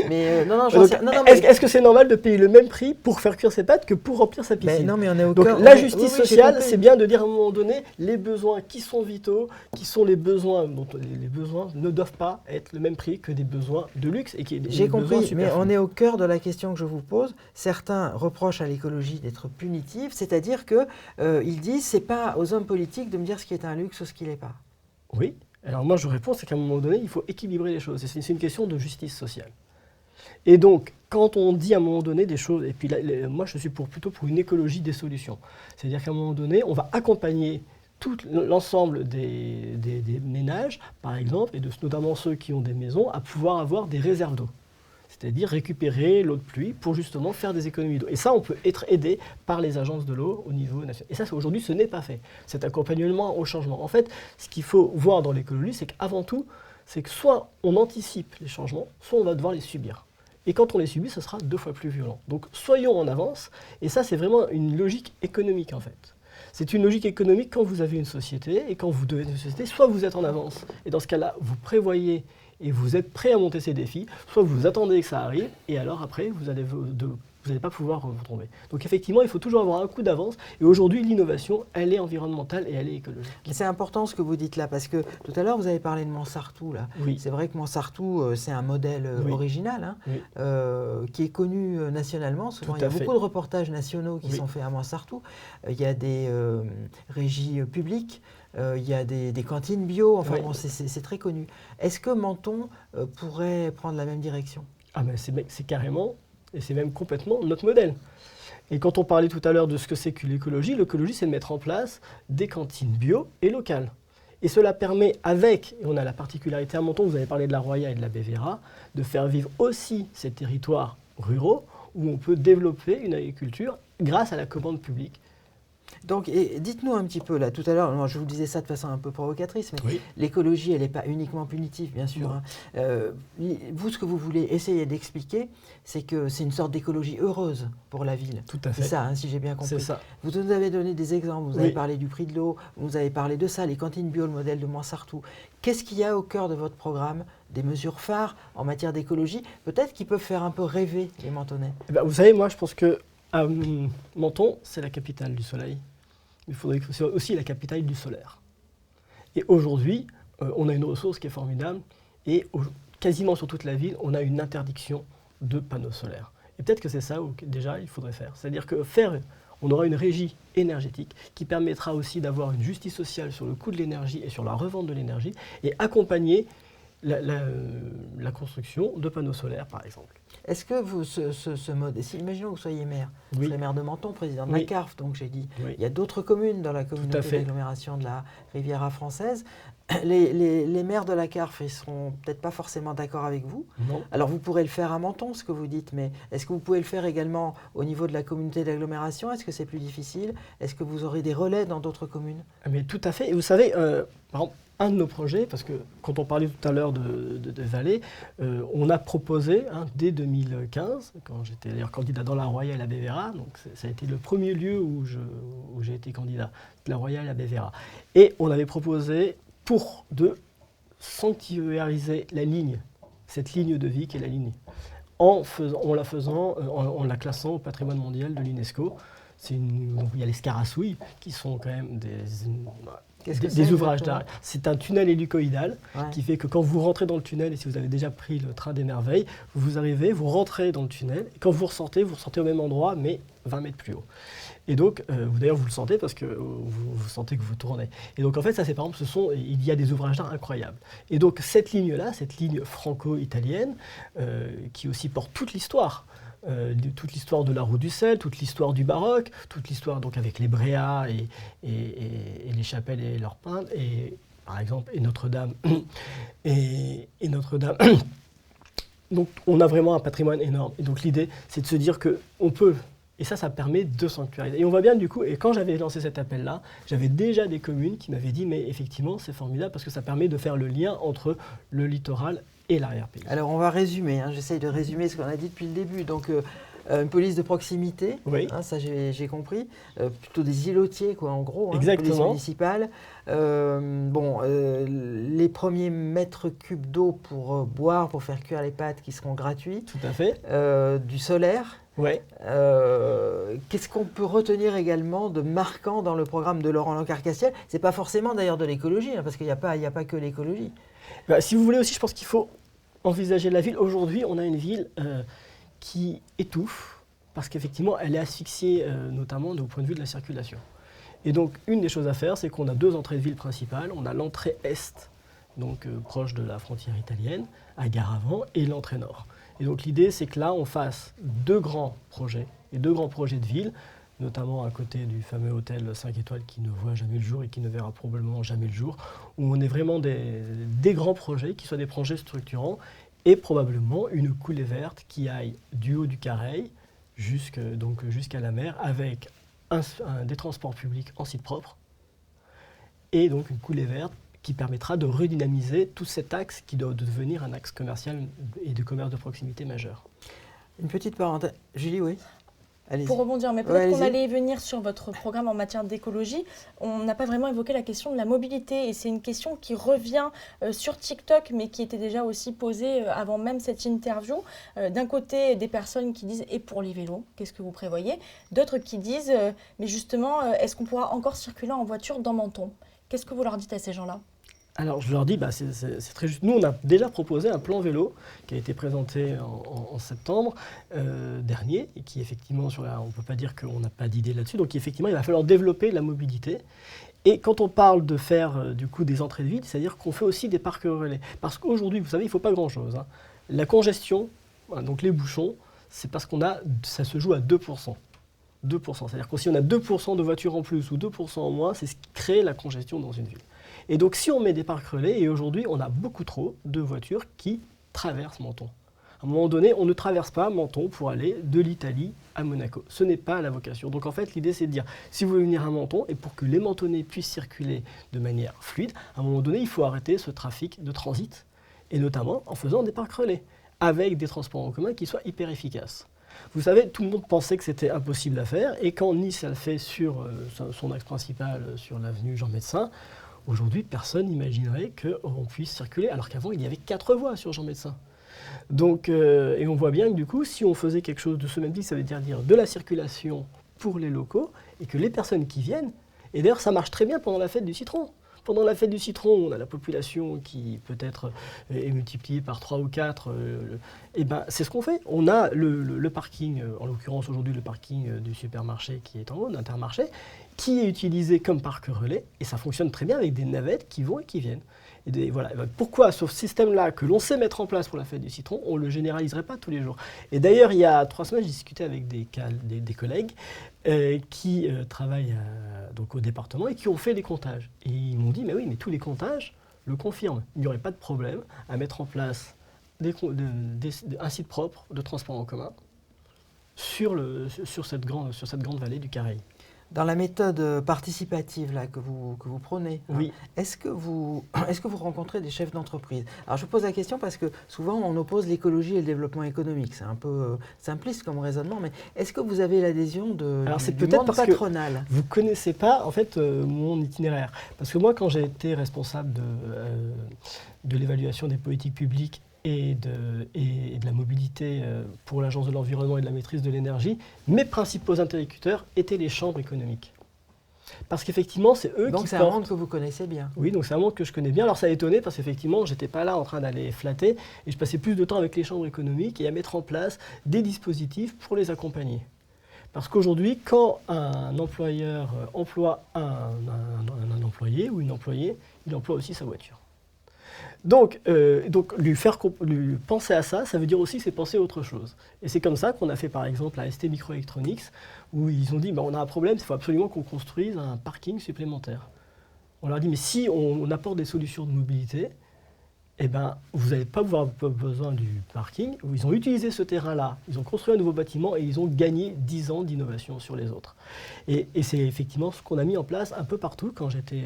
Mais Est-ce que c'est normal de payer le même prix pour faire cuire ses pâtes que pour remplir sa piscine? non, mais on est au Donc cœur. la justice j'ai sociale, compris. c'est bien de dire à un moment donné les besoins qui sont vitaux, qui sont les besoins dont les besoins ne doivent pas être le même prix que des besoins de luxe et qui J'ai compris, mais on est au cœur de la question que je vous pose. Certains reprochent à l'écologie d'être punitive, c'est-à-dire que ils disent c'est pas aux hommes politiques de me dire ce qui est un luxe ou ce qui l'est pas. Oui. Alors moi je réponds, c'est qu'à un moment donné, il faut équilibrer les choses. C'est une question de justice sociale. Et donc, quand on dit à un moment donné des choses, et puis là, moi je suis plutôt pour une écologie des solutions. C'est-à-dire qu'à un moment donné, on va accompagner tout l'ensemble des ménages, par exemple, et notamment ceux qui ont des maisons, à pouvoir avoir des réserves d'eau. C'est-à-dire récupérer l'eau de pluie pour justement faire des économies d'eau. Et ça, on peut être aidé par les agences de l'eau au niveau national. Et ça, aujourd'hui, ce n'est pas fait. Cet accompagnement au changement. En fait, ce qu'il faut voir dans l'écologie, c'est qu'avant tout, c'est que soit on anticipe les changements, soit on va devoir les subir. Et quand on les subit, ça sera 2 fois plus violent. Donc soyons en avance. Et ça, c'est vraiment une logique économique, en fait. C'est une logique économique quand vous avez une société, et quand vous devez une société, soit vous êtes en avance. Et dans ce cas-là, vous prévoyez et vous êtes prêt à monter ces défis, soit vous attendez que ça arrive, et alors après, vous vous n'allez pas pouvoir vous tromper. Donc effectivement, il faut toujours avoir un coup d'avance. Et aujourd'hui, l'innovation, elle est environnementale et elle est écologique. Et c'est important ce que vous dites là, parce que tout à l'heure, vous avez parlé de Montsartou. Là. Oui. C'est vrai que Montsartou, c'est un modèle Oui. original, hein, Oui. qui est connu nationalement. Souvent, Tout il y a à fait. beaucoup de reportages nationaux qui Oui. sont faits à Montsartou. Il y a des régies publiques, il y a des cantines bio, enfin Oui. bon, c'est très connu. Est-ce que Menton pourrait prendre la même direction? Ah ben c'est carrément, et c'est même complètement notre modèle. Et quand on parlait tout à l'heure de ce que c'est que l'écologie, c'est de mettre en place des cantines bio et locales. Et cela permet avec, et on a la particularité à Menton, vous avez parlé de la Roya et de la Bévéra, de faire vivre aussi ces territoires ruraux où on peut développer une agriculture grâce à la commande publique. Donc, dites-nous un petit peu, là, tout à l'heure, moi, je vous disais ça de façon un peu provocatrice, mais Oui. l'écologie, elle n'est pas uniquement punitive, bien sûr. Non. Hein. Vous, ce que vous voulez essayer d'expliquer, c'est que c'est une sorte d'écologie heureuse pour la ville. Tout à C'est fait. ça, hein, si j'ai bien compris. C'est ça. Vous nous avez donné des exemples, vous avez Oui. parlé du prix de l'eau, vous avez parlé de ça, les cantines bio, le modèle de Montsartou. Qu'est-ce qu'il y a au cœur de votre programme, des mesures phares en matière d'écologie, peut-être qui peuvent faire un peu rêver les Mentonnais? Eh ben, vous savez, moi je pense que Menton, c'est la capitale du soleil. Il faudrait que ce soit aussi la capitale du solaire. Et aujourd'hui, on a une ressource qui est formidable et quasiment sur toute la ville, on a une interdiction de panneaux solaires. Et peut-être que c'est ça où déjà il faudrait faire. C'est-à-dire que on aura une régie énergétique qui permettra aussi d'avoir une justice sociale sur le coût de l'énergie et sur la revente de l'énergie et accompagner la construction de panneaux solaires, par exemple. Est-ce que vous, ce mode, imaginons que vous soyez maire, vous Oui. serez maire de Menton, président de Oui. la CARF, donc j'ai dit, Oui. il y a d'autres communes dans la à communauté fait. d'agglomération de la Riviera française. Les maires de la CARF, ils ne seront peut-être pas forcément d'accord avec vous. Non. Alors vous pourrez le faire à Menton, ce que vous dites, mais est-ce que vous pouvez le faire également au niveau de la communauté d'agglomération? Est-ce que c'est plus difficile? Est-ce que vous aurez des relais dans d'autres communes? Mais tout à fait. Et vous savez, par exemple, un de nos projets, parce que quand on parlait tout à l'heure de Vallée, on a proposé, dès 2015, quand j'étais d'ailleurs candidat dans la Roya et la Bévéra, donc ça a été le premier lieu où j'ai été candidat, la Roya et la Bévéra. Et on avait proposé de sanctuariser la ligne, cette ligne de vie qui est la ligne, en la classant au patrimoine mondial de l'UNESCO. Donc, il y a les Scarasouilles, qui sont quand même des ouvrages d'art. C'est un tunnel hélicoïdal qui fait que quand vous rentrez dans le tunnel, et si vous avez déjà pris le train des merveilles, vous arrivez, vous rentrez dans le tunnel, et quand vous ressortez au même endroit, mais 20 mètres plus haut. Et donc, d'ailleurs, vous le sentez parce que vous sentez que vous tournez. Et donc, en fait, ça, c'est par exemple, il y a des ouvrages d'art incroyables. Et donc, cette ligne-là, cette ligne franco-italienne, qui aussi porte toute l'histoire, de la route du sel, toute l'histoire du baroque, toute l'histoire donc avec les Bréas et les chapelles et leurs peintres, et par exemple, et Notre-Dame. et Notre-Dame. Donc, on a vraiment un patrimoine énorme. Et donc, l'idée, c'est de se dire qu'on peut. Et ça permet de sanctuariser. Et on voit bien du coup, et quand j'avais lancé cet appel-là, j'avais déjà des communes qui m'avaient dit, mais effectivement, c'est formidable parce que ça permet de faire le lien entre le littoral et l'arrière-pays. Alors on va résumer, j'essaye de résumer ce qu'on a dit depuis le début. Donc une police de proximité, Oui. Ça j'ai compris, plutôt des îlotiers quoi en gros, Exactement. Police municipale. Les premiers mètres cubes d'eau pour boire, pour faire cuire les pâtes qui seront gratuits. Tout à fait. Du solaire. Ouais. Qu'est-ce qu'on peut retenir également de marquant dans le programme de Laurent Leclercq-Castiel? C'est pas forcément d'ailleurs de l'écologie, parce qu'il n'y a pas que l'écologie. Si vous voulez aussi, je pense qu'il faut envisager la ville. Aujourd'hui, on a une ville qui étouffe, parce qu'effectivement, elle est asphyxiée, notamment au point de vue de la circulation. Et donc, une des choses à faire, c'est qu'on a 2 entrées de ville principales. On a l'entrée est, donc proche de la frontière italienne, à Gare-Avant, et l'entrée nord. Et donc l'idée, c'est que là, on fasse 2 grands projets, et 2 grands projets de ville, notamment à côté du fameux hôtel 5 étoiles qui ne voit jamais le jour et qui ne verra probablement jamais le jour, où on est vraiment des grands projets, qui soient des projets structurants, et probablement une coulée verte qui aille du haut du Careil jusqu'à la mer, avec des transports publics en site propre, et donc une coulée verte qui permettra de redynamiser tout cet axe qui doit devenir un axe commercial et de commerce de proximité majeur. Une petite parenthèse. Julie, oui? Allez-y. Pour rebondir, mais Ouais, peut-être qu'on allez-y. allait venir sur votre programme en matière d'écologie. On n'a pas vraiment évoqué la question de la mobilité et c'est une question qui revient sur TikTok mais qui était déjà aussi posée avant même cette interview. D'un côté, des personnes qui disent « et pour les vélos, qu'est-ce que vous prévoyez ?» D'autres qui disent « mais justement, est-ce qu'on pourra encore circuler en voiture dans Menton ?» Qu'est-ce que vous leur dites à ces gens-là ? Alors je leur dis, c'est très juste. Nous, on a déjà proposé un plan vélo qui a été présenté en septembre dernier et qui effectivement, on ne peut pas dire qu'on n'a pas d'idée là-dessus. Donc effectivement, il va falloir développer la mobilité. Et quand on parle de faire du coup des entrées de ville, c'est-à-dire qu'on fait aussi des parcs relais. Parce qu'aujourd'hui, vous savez, il ne faut pas grand-chose. Hein. La congestion, donc les bouchons, c'est parce ça se joue à 2%. 2%. C'est-à-dire que si on a 2% de voitures en plus ou 2% en moins, c'est ce qui crée la congestion dans une ville. Et donc si on met des parcs relais, et aujourd'hui on a beaucoup trop de voitures qui traversent Menton. À un moment donné, on ne traverse pas Menton pour aller de l'Italie à Monaco. Ce n'est pas la vocation. Donc en fait, l'idée c'est de dire, si vous voulez venir à Menton, et pour que les Mentonnais puissent circuler de manière fluide, à un moment donné, il faut arrêter ce trafic de transit, et notamment en faisant des parcs relais, avec des transports en commun qui soient hyper efficaces. Vous savez, tout le monde pensait que c'était impossible à faire, et quand Nice a le fait sur son axe principal, sur l'avenue Jean Médecin, aujourd'hui, personne n'imaginerait qu'on puisse circuler, alors qu'avant, il y avait 4 voies sur Jean Médecin. Donc, et on voit bien que du coup, si on faisait quelque chose de ce même type, ça veut dire de la circulation pour les locaux, et que les personnes qui viennent, et d'ailleurs, ça marche très bien pendant la fête du citron. Pendant la fête du citron, on a la population qui peut-être est multipliée par 3 ou 4. Et ben, c'est ce qu'on fait. On a le parking, en l'occurrence aujourd'hui le parking du supermarché qui est en haut, d'Intermarché, qui est utilisé comme parc relais. Et ça fonctionne très bien avec des navettes qui vont et qui viennent. Et voilà. Pourquoi ce système-là que l'on sait mettre en place pour la fête du citron, on ne le généraliserait pas tous les jours? Et d'ailleurs, il y a 3 semaines, j'ai discuté avec des collègues qui travaillent donc au département et qui ont fait des comptages. Et ils m'ont dit, mais oui, mais tous les comptages le confirment. Il n'y aurait pas de problème à mettre en place un site propre de transport en commun sur cette grande vallée du Caraïbe. Dans la méthode participative là, que vous prônez, oui. Est-ce que vous rencontrez des chefs d'entreprise? Alors je pose la question parce que souvent on oppose l'écologie et le développement économique. C'est un peu simpliste comme raisonnement, mais est-ce que vous avez l'adhésion du monde patronal? Vous ne connaissez pas en fait mon itinéraire. Parce que moi, quand j'ai été responsable de l'évaluation des politiques publiques et de la mobilité pour l'Agence de l'environnement et de la maîtrise de l'énergie, mes principaux interlocuteurs étaient les chambres économiques. Parce qu'effectivement, c'est eux qui portent... Donc c'est un monde que vous connaissez bien. Oui, donc c'est un monde que je connais bien. Alors ça a étonné parce qu'effectivement, je n'étais pas là en train d'aller flatter et je passais plus de temps avec les chambres économiques et à mettre en place des dispositifs pour les accompagner. Parce qu'aujourd'hui, quand un employeur emploie un employé ou une employée, il emploie aussi sa voiture. Donc lui penser à ça, ça veut dire aussi c'est penser à autre chose. Et c'est comme ça qu'on a fait par exemple à ST Microelectronics, où ils ont dit on a un problème, il faut absolument qu'on construise un parking supplémentaire. On leur a dit mais si on apporte des solutions de mobilité, eh ben, vous n'allez pas avoir besoin du parking. Ils ont utilisé ce terrain-là, ils ont construit un nouveau bâtiment et ils ont gagné 10 ans d'innovation sur les autres. Et c'est effectivement ce qu'on a mis en place un peu partout quand j'étais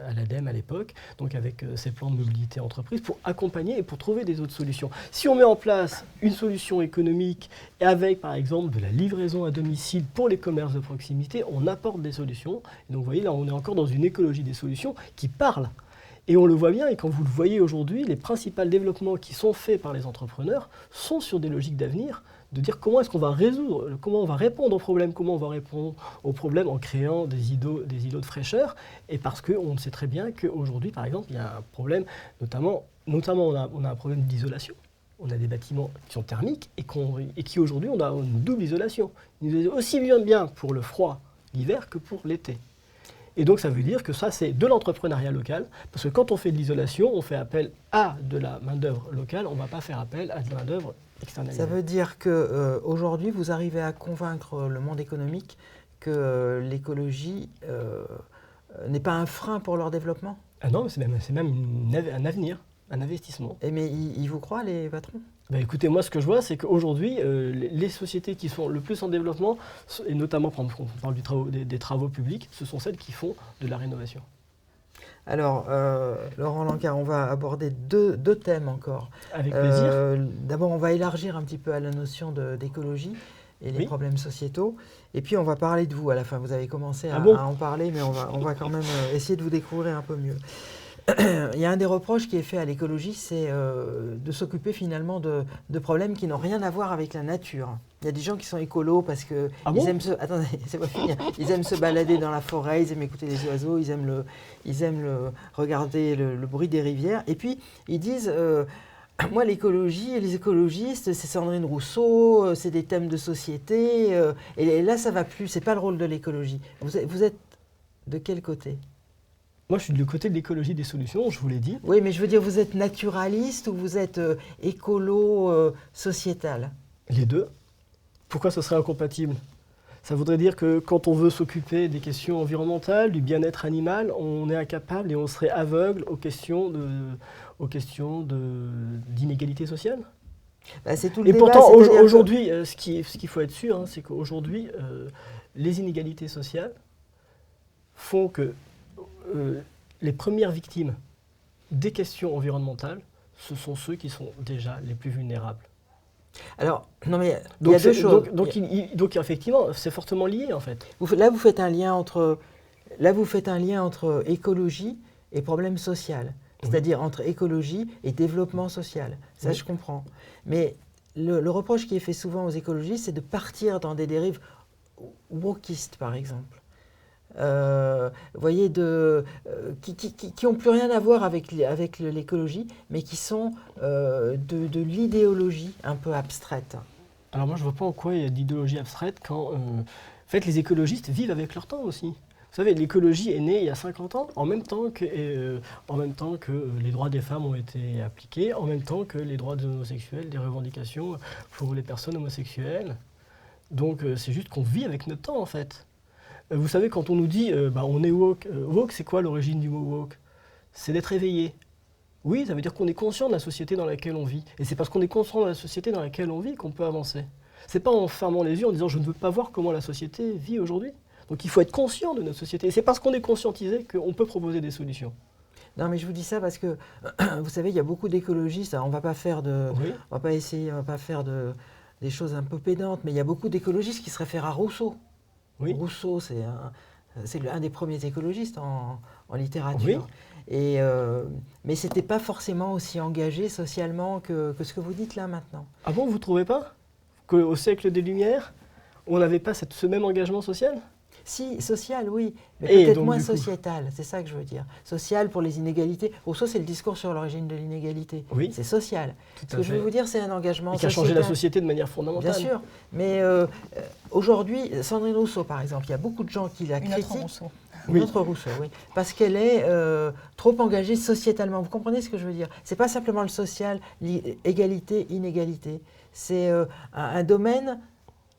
à l'ADEME à l'époque, donc avec ces plans de mobilité entreprise, pour accompagner et pour trouver des autres solutions. Si on met en place une solution économique et avec par exemple de la livraison à domicile pour les commerces de proximité, on apporte des solutions. Et donc vous voyez là, on est encore dans une écologie des solutions qui parle. Et on le voit bien, et quand vous le voyez aujourd'hui, les principaux développements qui sont faits par les entrepreneurs sont sur des logiques d'avenir, de dire comment est-ce qu'on va résoudre, comment on va répondre aux problèmes, comment on va répondre aux problèmes en créant des îlots de fraîcheur, et parce qu'on sait très bien qu'aujourd'hui, par exemple, il y a un problème, notamment on a un problème d'isolation. On a des bâtiments qui sont thermiques et qui aujourd'hui, on a une double isolation. Aussi bien pour le froid l'hiver que pour l'été. Et donc ça veut dire que ça c'est de l'entrepreneuriat local, parce que quand on fait de l'isolation, on fait appel à de la main-d'œuvre locale, on ne va pas faire appel à de la main-d'œuvre externalisée. Ça veut dire qu'aujourd'hui vous arrivez à convaincre le monde économique que l'écologie n'est pas un frein pour leur développement? Ah non, c'est même un avenir, un investissement. Mais ils vous croient les patrons? Écoutez, moi ce que je vois, c'est qu'aujourd'hui, les sociétés qui sont le plus en développement, et notamment quand on parle des travaux publics, ce sont celles qui font de la rénovation. Alors, Laurent Lancard, on va aborder deux thèmes encore. Avec plaisir. D'abord, on va élargir un petit peu à la notion d'écologie. et les Oui. problèmes sociétaux. Et puis on va parler de vous à la fin. Vous avez commencé Ah bon à en parler, mais on va quand même essayer de vous découvrir un peu mieux. Il y a un des reproches qui est fait à l'écologie, c'est de s'occuper finalement de problèmes qui n'ont rien à voir avec la nature. Il y a des gens qui sont écolos parce que Ah ils bon aiment se, attendez, c'est pas finir. Ils aiment se balader dans la forêt, ils aiment écouter les oiseaux, ils aiment regarder le bruit des rivières. Et puis ils disent moi, l'écologie et les écologistes, c'est Sandrine Rousseau, c'est des thèmes de société, et là, ça va plus, c'est pas le rôle de l'écologie. Vous êtes de quel côté? Moi, je suis du côté de l'écologie des solutions, je vous l'ai dit. Oui, mais je veux dire, vous êtes naturaliste ou vous êtes écolo-sociétal? Les deux. Pourquoi ce serait incompatible? Ça voudrait dire que quand on veut s'occuper des questions environnementales, du bien-être animal, on est incapable et on serait aveugle aux questions d'inégalité sociale. Bah, c'est tout le Et débat, pourtant, c'est-à-dire que- aujourd'hui, ce qu'il faut être sûr, c'est qu'aujourd'hui, les inégalités sociales font que les premières victimes des questions environnementales, ce sont ceux qui sont déjà les plus vulnérables. Alors, non mais il y a deux choses. Donc effectivement, c'est fortement lié en fait. Là, vous faites un lien entre écologie et problème social. Oui. C'est-à-dire entre écologie et développement social. Ça, Oui. je comprends. Mais le reproche qui est fait souvent aux écologistes, c'est de partir dans des dérives wokistes, par exemple. Vous voyez, qui n'ont plus rien à voir avec l'écologie, mais qui sont de l'idéologie un peu abstraite. Alors moi, je ne vois pas en quoi il y a d'idéologie abstraite quand, en fait, les écologistes vivent avec leur temps aussi. Vous savez, l'écologie est née il y a 50 ans, en même temps que les droits des femmes ont été appliqués, en même temps que les droits des homosexuels, des revendications pour les personnes homosexuelles. Donc c'est juste qu'on vit avec notre temps, en fait. Vous savez, quand on nous dit on est woke, woke, c'est quoi l'origine du mot woke? C'est d'être éveillé. Oui, ça veut dire qu'on est conscient de la société dans laquelle on vit. Et c'est parce qu'on est conscient de la société dans laquelle on vit qu'on peut avancer. C'est pas en fermant les yeux en disant je ne veux pas voir comment la société vit aujourd'hui. Donc il faut être conscient de notre société. Et c'est parce qu'on est conscientisé qu'on peut proposer des solutions. Non, mais je vous dis ça parce que, vous savez, il y a beaucoup d'écologistes. On va pas faire Oui. on va pas essayer, on va pas faire des choses un peu pédantes, mais il y a beaucoup d'écologistes qui se réfèrent à Rousseau. Oui. Rousseau, c'est un des premiers écologistes en littérature. Oui. Mais ce n'était pas forcément aussi engagé socialement que ce que vous dites là maintenant. Ah bon, vous ne trouvez pas qu'au siècle des Lumières, on n'avait pas ce même engagement social? Si, social, oui, mais Et peut-être donc, moins du coup- sociétal, c'est ça que je veux dire. Social pour les inégalités. Rousseau, c'est le discours sur l'origine de l'inégalité. Oui. C'est social. Tout Ce à que je veux fait. vous dire, c'est un engagement Et qui a sociétal. changé la société de manière fondamentale. Bien sûr, mais aujourd'hui, Sandrine Rousseau, par exemple, il y a beaucoup de gens qui la Une autre critiquent. Rousseau. Oui. Notre Rousseau, oui. Parce qu'elle est trop engagée sociétalement. Vous comprenez ce que je veux dire? C'est pas simplement le social, égalité, inégalité. C'est un domaine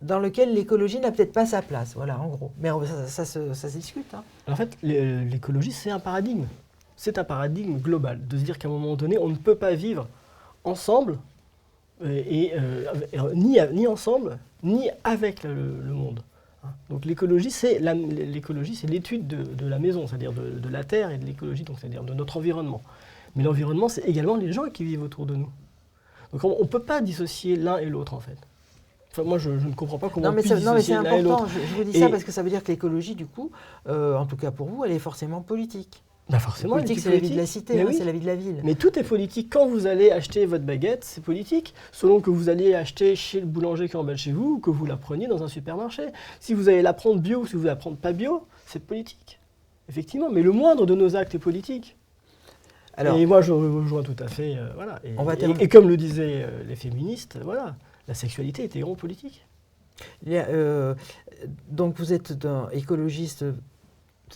dans lequel l'écologie n'a peut-être pas sa place. Voilà, en gros. Mais ça se discute. Hein. En fait, l'écologie, c'est un paradigme. C'est un paradigme global. De se dire qu'à un moment donné, on ne peut pas vivre ensemble, ni ensemble, ni avec le monde. Donc l'écologie, c'est l'étude de la maison, c'est-à-dire de la terre, et de l'écologie, donc c'est-à-dire de notre environnement. Mais l'environnement, c'est également les gens qui vivent autour de nous. Donc on ne peut pas dissocier l'un et l'autre, en fait. Enfin, moi, je ne comprends pas comment Non, on mais puisse c'est dissocier l'un et important. l'autre. Je vous dis ça parce que ça veut dire que l'écologie, du coup, en tout cas pour vous, elle est forcément politique. Bah forcément, Politique, elle est c'est la vie de la politique. cité, Mais hein, oui. c'est la vie de la ville. Mais tout est politique. Quand vous allez acheter votre baguette, c'est politique. Selon que vous allez acheter chez le boulanger qui est en bas de chez vous ou que vous la preniez dans un supermarché. Si vous allez la prendre bio ou si vous la prendre pas bio, c'est politique. Effectivement, mais le moindre de nos actes est politique. Alors, et moi, je rejoins tout à fait. Voilà. On va terminer. Et comme le disaient les féministes, voilà, la sexualité est également politique. donc vous êtes écologiste,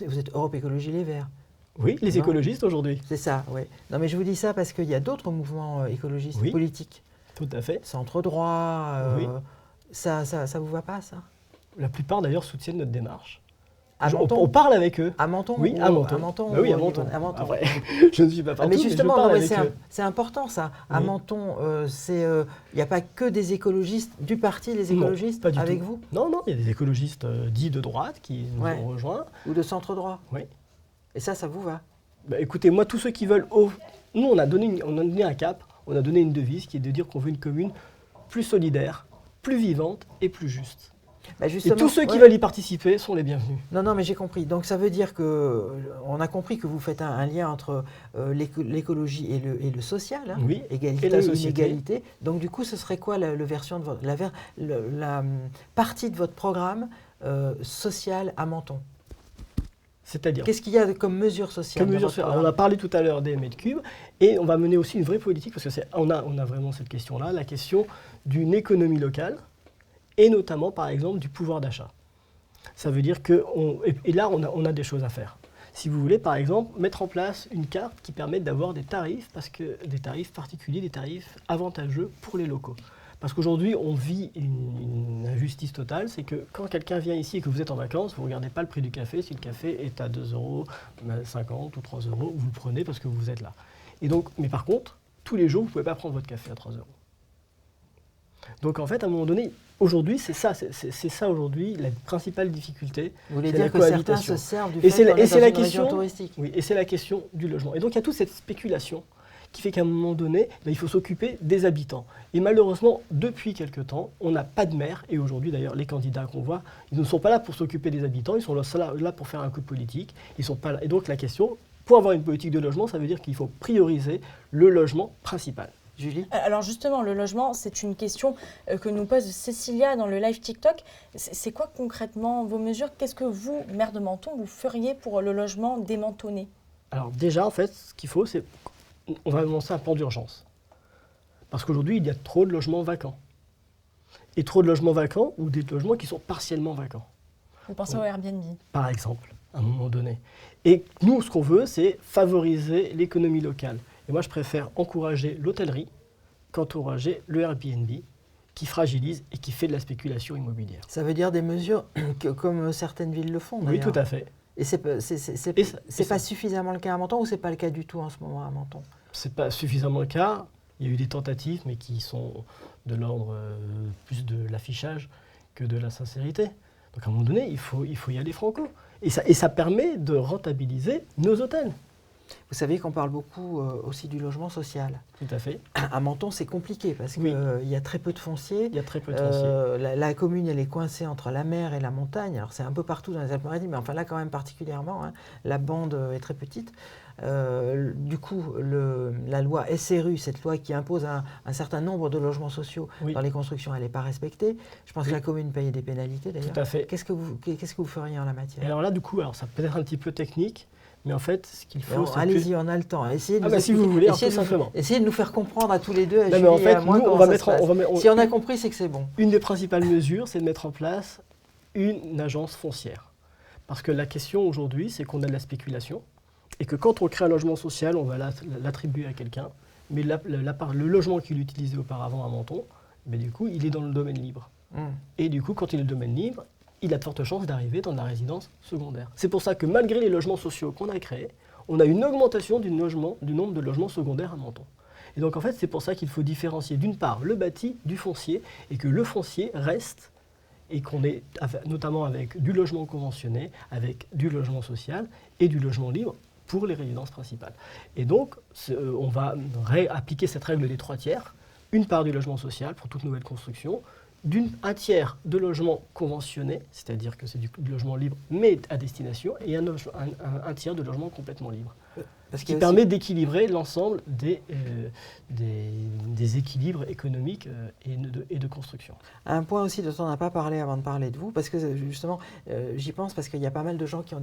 vous êtes Europe Écologie Les Verts. Oui, les Non. écologistes aujourd'hui. C'est ça, oui. Non, mais je vous dis ça parce qu'il y a d'autres mouvements écologistes Oui. politiques. Tout à fait. Centre droit, Oui. ça vous va pas, ça? La plupart d'ailleurs soutiennent notre démarche. À On Menton? parle avec eux. À Menton? Oui, ou- à Menton. À Menton, Bah oui, à ou au Menton. niveau- à Menton. Après, je ne suis pas Ah, partout, mais mais justement, je parle non, mais avec eux. c'est important ça. À Oui. Menton, il n'y a pas que des écologistes du parti, les Non, écologistes, pas du avec tout. vous? Non, non, il y a des écologistes dits de droite qui nous Ouais. ont rejoints. Ou de centre droit? Oui. Et ça vous va? Bah, écoutez, moi, tous ceux qui veulent... Nous, on a donné un cap, on a donné une devise qui est de dire qu'on veut une commune plus solidaire, plus vivante et plus juste. Bah Et justement, tous ceux qui ouais. veulent y participer sont les bienvenus. Non, mais j'ai compris. Donc ça veut dire que on a compris que vous faites un lien entre l'écologie et le social, hein, Oui, égalité, et la société. inégalité. Donc du coup, ce serait quoi la version de votre, la partie de votre programme social à Menton? C'est-à-dire, Qu'est-ce qu'il y a comme mesure sociale comme dans mesure votre sociale, on programme? a parlé tout à l'heure des mètres cubes, et on va mener aussi une vraie politique, parce qu'on a vraiment cette question-là, la question d'une économie locale, et notamment, par exemple, du pouvoir d'achat. Ça veut dire que, et là, on a des choses à faire. Si vous voulez, par exemple, mettre en place une carte qui permette d'avoir des tarifs, parce que des tarifs particuliers, des tarifs avantageux pour les locaux. Parce qu'aujourd'hui, on vit une injustice totale, c'est que quand quelqu'un vient ici et que vous êtes en vacances, vous ne regardez pas le prix du café. Si le café est à 2,50 € ou 3 €, vous le prenez parce que vous êtes là. Et donc, mais par contre, tous les jours, vous ne pouvez pas prendre votre café à 3 €. Donc en fait, à un moment donné, aujourd'hui, c'est ça aujourd'hui la principale difficulté. Vous voulez c'est dire la que certains cohabitation. se servent du Et fait c'est la- qu'on est et c'est dans la une région question- touristique? Oui, et c'est la question du logement. Et donc il y a toute cette spéculation qui fait qu'à un moment donné, il faut s'occuper des habitants. Et malheureusement, depuis quelque temps, on n'a pas de maire. Et aujourd'hui, d'ailleurs, les candidats qu'on voit, ils ne sont pas là pour s'occuper des habitants, ils sont là pour faire un coup de politique. Ils sont pas là. Et donc la question, pour avoir une politique de logement, ça veut dire qu'il faut prioriser le logement principal. Julie? Alors justement, le logement, c'est une question que nous pose Cécilia dans le live TikTok. C'est quoi concrètement vos mesures? Qu'est-ce que vous, maire de Menton, vous feriez pour le logement démentonné? Alors déjà, en fait, ce qu'il faut, c'est on va lancer un plan d'urgence. Parce qu'aujourd'hui, il y a trop de logements vacants. Et trop de logements vacants ou des logements qui sont partiellement vacants, Vous pensez au Airbnb? par exemple, à un moment donné. Et nous, ce qu'on veut, c'est favoriser l'économie locale. Et moi, je préfère encourager l'hôtellerie qu'encourager le Airbnb, qui fragilise et qui fait de la spéculation immobilière. Ça veut dire des mesures comme certaines villes le font, Oui, d'ailleurs. tout à fait. Et c'est Et ça- pas suffisamment le cas à Menton, ou c'est pas le cas du tout en ce moment à Menton? Ce n'est pas suffisamment le cas. Il y a eu des tentatives, mais qui sont de l'ordre plus de l'affichage que de la sincérité. Donc à un moment donné, il faut y aller franco. Et ça permet de rentabiliser nos hôtels. Vous savez qu'on parle beaucoup aussi du logement social. Tout à fait. À Menton, c'est compliqué parce qu'il Oui. y a très peu de foncier. Il y a très peu de foncier. La commune, elle est coincée entre la mer et la montagne. Alors c'est un peu partout dans les Alpes-Maritimes, mais enfin là quand même particulièrement, hein. La bande est très petite. Du coup, la loi SRU, cette loi qui impose un certain nombre de logements sociaux Oui. dans les constructions, elle n'est pas respectée. Je pense Oui. que la commune paye des pénalités d'ailleurs. Tout à fait. Qu'est-ce que vous feriez en la Et matière? alors là, du coup, ça peut être un petit peu technique, mais en fait, ce qu'il faut, c'est Allez-y, on a le temps. Essayez de nous si vous expliquer- voulez, alors, essayez tout de nous- simplement. essayez de nous faire comprendre à tous les deux, à Non, Julie mais en et fait, à moi, nous, on comment va ça mettre se passe. en- Si on a compris, c'est que c'est bon. Une des principales mesures, c'est de mettre en place une agence foncière. Parce que la question aujourd'hui, c'est qu'on a de la spéculation et que quand on crée un logement social, on va l'attribuer à quelqu'un. Mais le logement qu'il utilisait auparavant à Menton, mais du coup, il est dans le domaine libre. Et du coup, quand il est dans le domaine libre, il a de fortes chances d'arriver dans la résidence secondaire. C'est pour ça que malgré les logements sociaux qu'on a créés, on a une augmentation du nombre de logements secondaires à Menton. Et donc en fait, c'est pour ça qu'il faut différencier d'une part le bâti du foncier et que le foncier reste et qu'on est notamment avec du logement conventionné, avec du logement social et du logement libre pour les résidences principales. Et donc, on va appliquer cette règle des 3 tiers, une part du logement social pour toute nouvelle construction, un tiers de logement conventionné, c'est-à-dire que c'est du logement libre mais à destination, et un tiers de logement complètement libre. Parce Ce qu'il y qui a aussi- permet d'équilibrer l'ensemble des équilibres économiques et de construction. Un point aussi dont on n'a pas parlé avant de parler de vous, parce que justement, j'y pense parce qu'il y a pas mal de gens qui ont